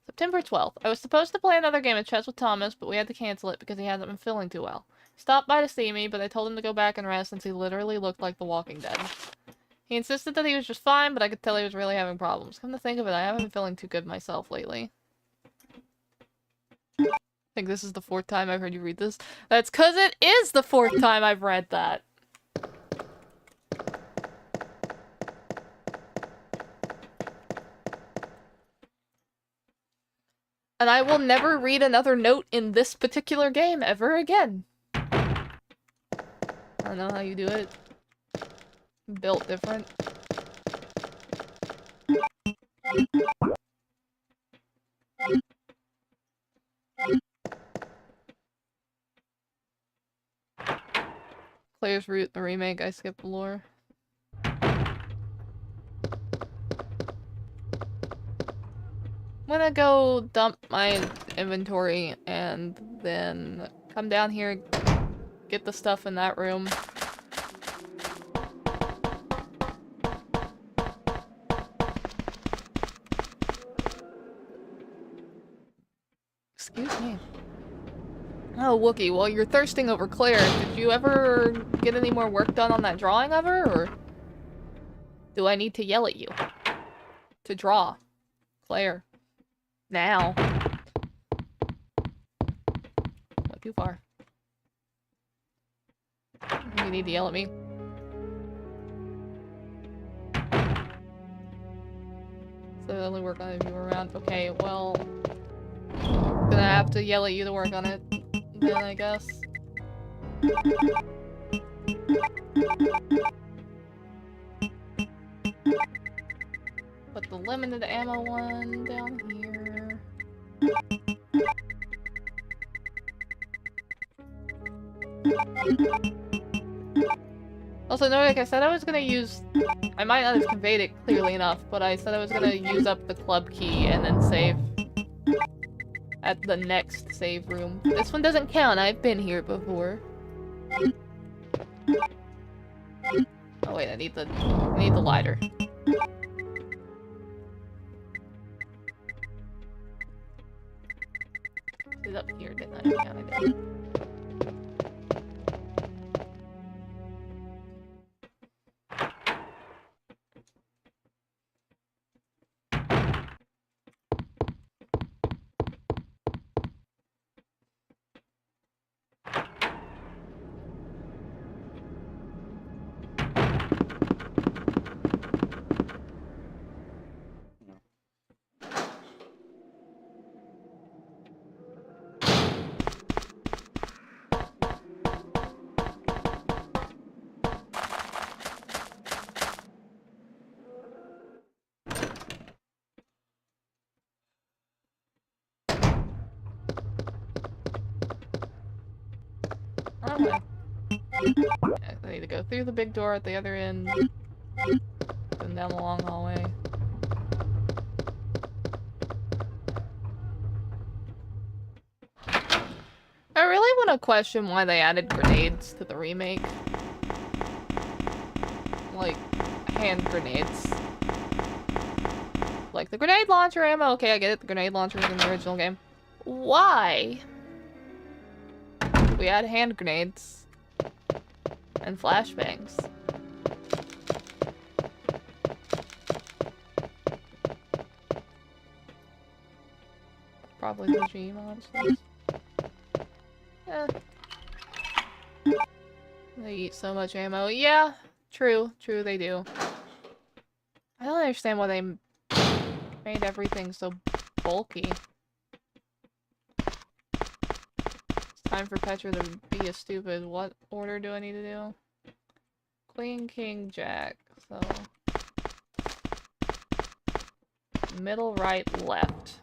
September 12th. I was supposed to play another game of chess with Thomas, but we had to cancel it because he hasn't been feeling too well. He stopped by to see me, but I told him to go back and rest since he literally looked like The Walking Dead. He insisted that he was just fine, but I could tell he was really having problems. Come to think of it, I haven't been feeling too good myself lately. I think this is the 4th time I've heard you read this. That's 'cause it is the 4th time I've read that. And I will never read another note in this particular game ever again. I don't know how you do it. Built different. Claire's Root, the remake, I skipped the lore. I'm gonna go dump my inventory and then come down here, get the stuff in that room. Excuse me. Oh, Wookie, while you're thirsting over Claire, did you ever get any more work done on that drawing of her, or do I need to yell at you to draw Claire? Now. Not too far. You need to yell at me. So the only work on it if you were around. Okay, well, gonna have to yell at you to work on it then, I guess. Put the limited ammo one down here. Also, no, like I said, I was gonna use... I might not have conveyed it clearly enough, but I said I was gonna use up the club key and then save at the next save room. This one doesn't count, I've been here before. Oh wait, I need the lighter. It's up here, didn't I? Yeah, I did. Okay. I need to go through the big door at the other end, then down the long hallway. I really want to question why they added grenades to the remake. Like, hand grenades. Like, the grenade launcher ammo, okay, I get it, the grenade launcher was in the original game. Why? We had hand grenades and flashbangs. Probably the G monsters. Yeah. They eat so much ammo. Yeah, true, they do. I don't understand why they made everything so bulky. Time for Petra to be a stupid. What order do I need to do? Queen, King, Jack. So... middle, right, left.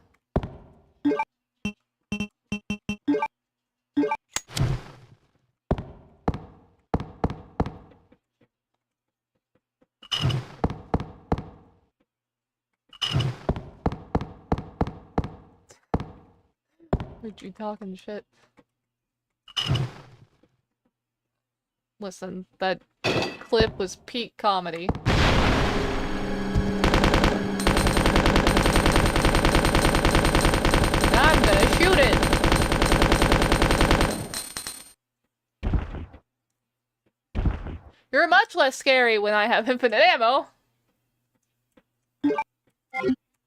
Heard you talking shit. Listen, that clip was peak comedy. I'm gonna shoot it! You're much less scary when I have infinite ammo!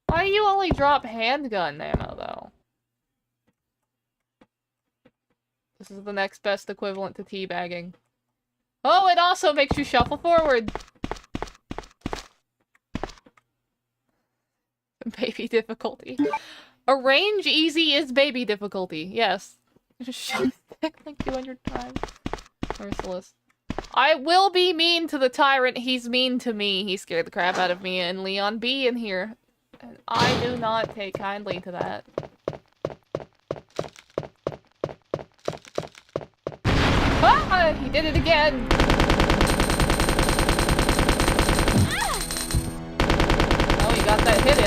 Why do you only drop handgun ammo, though? This is the next best equivalent to teabagging. Oh, it also makes you shuffle forward! Baby difficulty. Arrange easy is baby difficulty, yes. Just shut it like 200 times. Merciless. I will be mean to the tyrant, he's mean to me. He scared the crap out of me and Leon B in here. And I do not take kindly to that. Ah! He did it again! Oh, he got that hit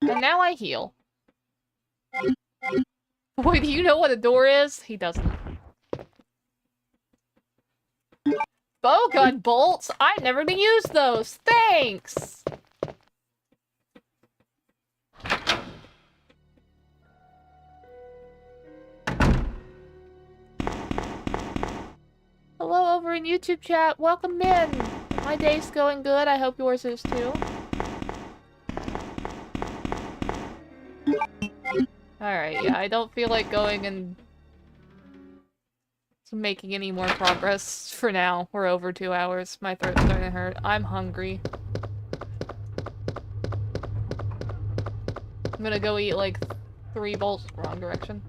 in. And now I heal. Boy, do you know what a door is? He doesn't. Bowgun bolts? I never used those. Thanks! Hello over in YouTube chat. Welcome in. My day's going good. I hope yours is too. Alright, yeah, I don't feel like going and making any more progress for now. We're over 2 hours. My throat's starting to hurt. I'm hungry. I'm gonna go eat like 3 bowls. Wrong direction.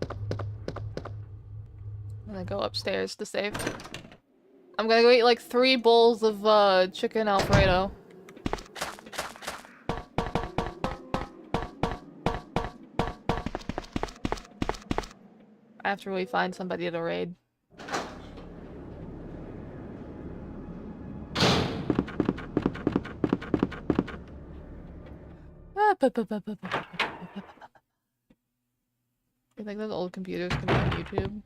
I'm gonna go upstairs to save. I'm gonna go eat like 3 bowls of chicken Alfredo. After we find somebody to raid. You think those old computers can be on YouTube?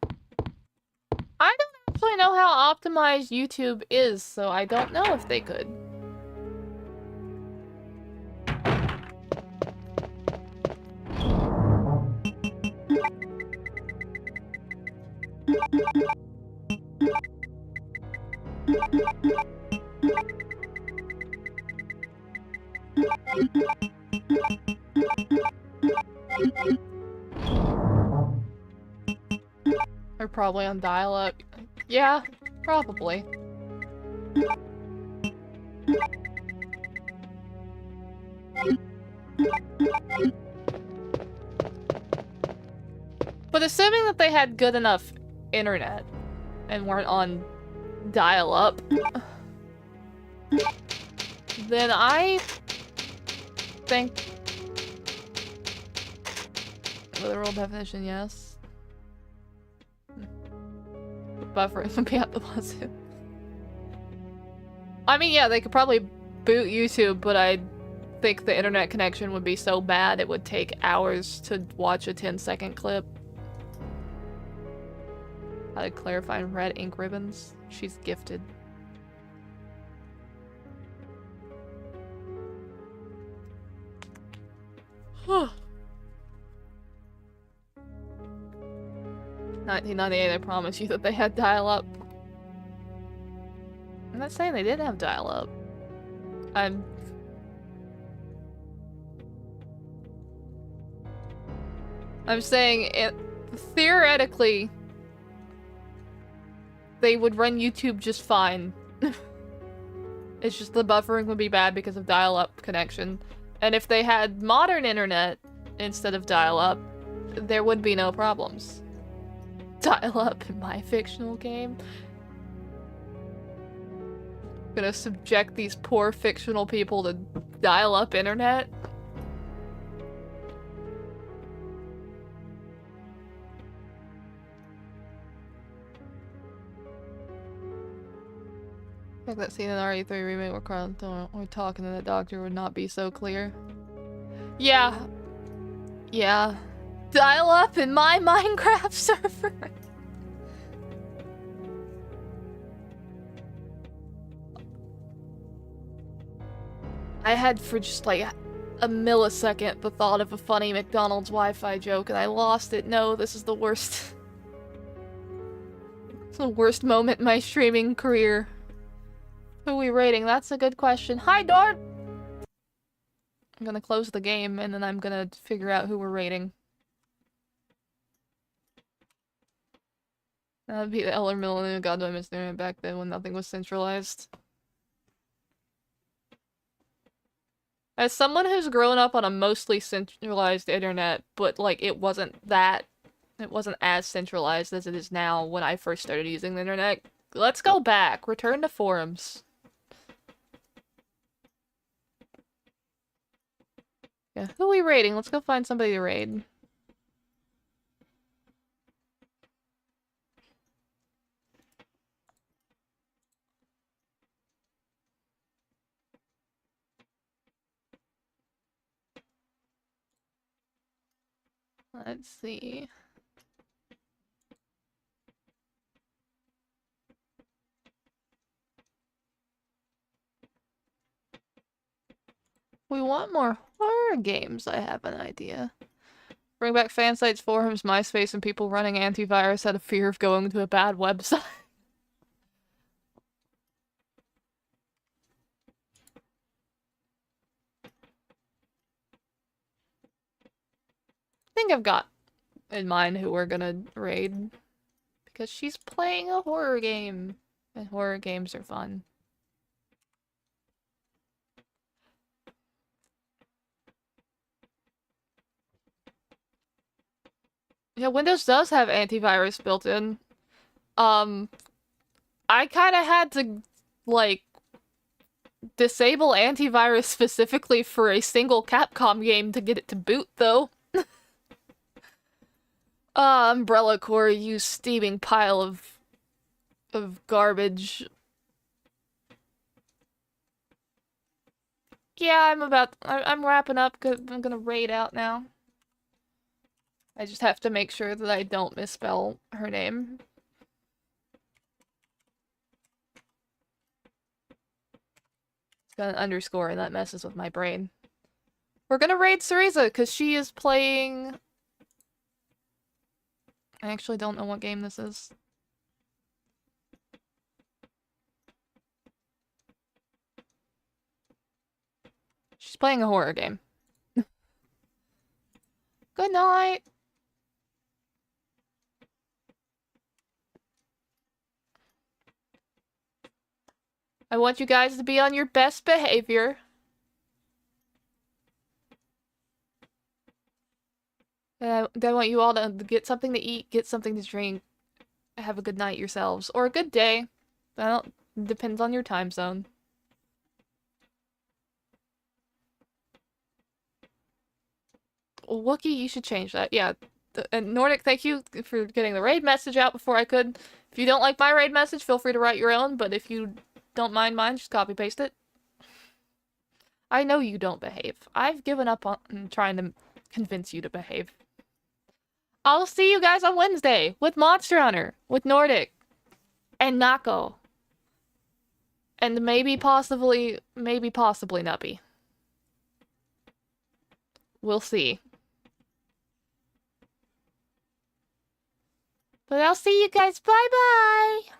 I don't actually know how optimized YouTube is, so I don't know if they could. They're probably on dial-up. Yeah, probably. But assuming that they had good enough internet and weren't on dial-up, then I think literal definition, yes. Buffering would be out the wazoo. I mean, yeah, they could probably boot YouTube, but I think the internet connection would be so bad it would take hours to watch a 10-second clip. How to clarify red ink ribbons? She's gifted. Huh. 1998, I promise you that they had dial-up. I'm not saying they didn't have dial-up. I'm saying it theoretically they would run YouTube just fine. It's just the buffering would be bad because of dial-up connection. And if they had modern internet instead of dial-up, there would be no problems. Dial-up in my fictional game? Gonna subject these poor fictional people to dial-up internet? Like that scene in RE3 remake where Carl we're talking and the doctor would not be so clear. Yeah. Yeah. Dial up in my Minecraft server. I had for just like a millisecond the thought of a funny McDonald's Wi-Fi joke and I lost it. No, this is the worst. It's the worst moment in my streaming career. Who are we rating? That's a good question. Hi, Dart! I'm gonna close the game and then I'm gonna figure out who we're rating. That'd be the Elder Millennium God, do I miss internet back then when nothing was centralized. As someone who's grown up on a mostly centralized internet, but like it wasn't as centralized as it is now when I first started using the internet. Let's go back. Return to forums. Yeah, who are we raiding? Let's go find somebody to raid. Let's see. We want more horror games, I have an idea. Bring back fan sites, forums, MySpace, and people running antivirus out of fear of going to a bad website. I think I've got in mind who we're gonna raid. Because she's playing a horror game. And horror games are fun. Yeah, Windows does have antivirus built in. I kinda had to, like, disable antivirus specifically for a single Capcom game to get it to boot, though. Umbrella Corps, you steaming pile of garbage. Yeah, I'm wrapping up. I'm gonna raid out now. I just have to make sure that I don't misspell her name. It's got an underscore and that messes with my brain. We're gonna raid Cereza because she is playing... I actually don't know what game this is. She's playing a horror game. Good night! I want you guys to be on your best behavior. And I want you all to get something to eat, get something to drink, have a good night yourselves. Or a good day. Depends on your time zone. Wookie, you should change that. Yeah. And Nordic, thank you for getting the raid message out before I could. If you don't like my raid message, feel free to write your own, but if you don't mind mine, just copy paste it. I know you don't behave. I've given up on trying to convince you to behave. I'll see you guys on Wednesday with Monster Hunter, with Nordic, and Nako. And maybe possibly Nubby. We'll see. But I'll see you guys. Bye-bye!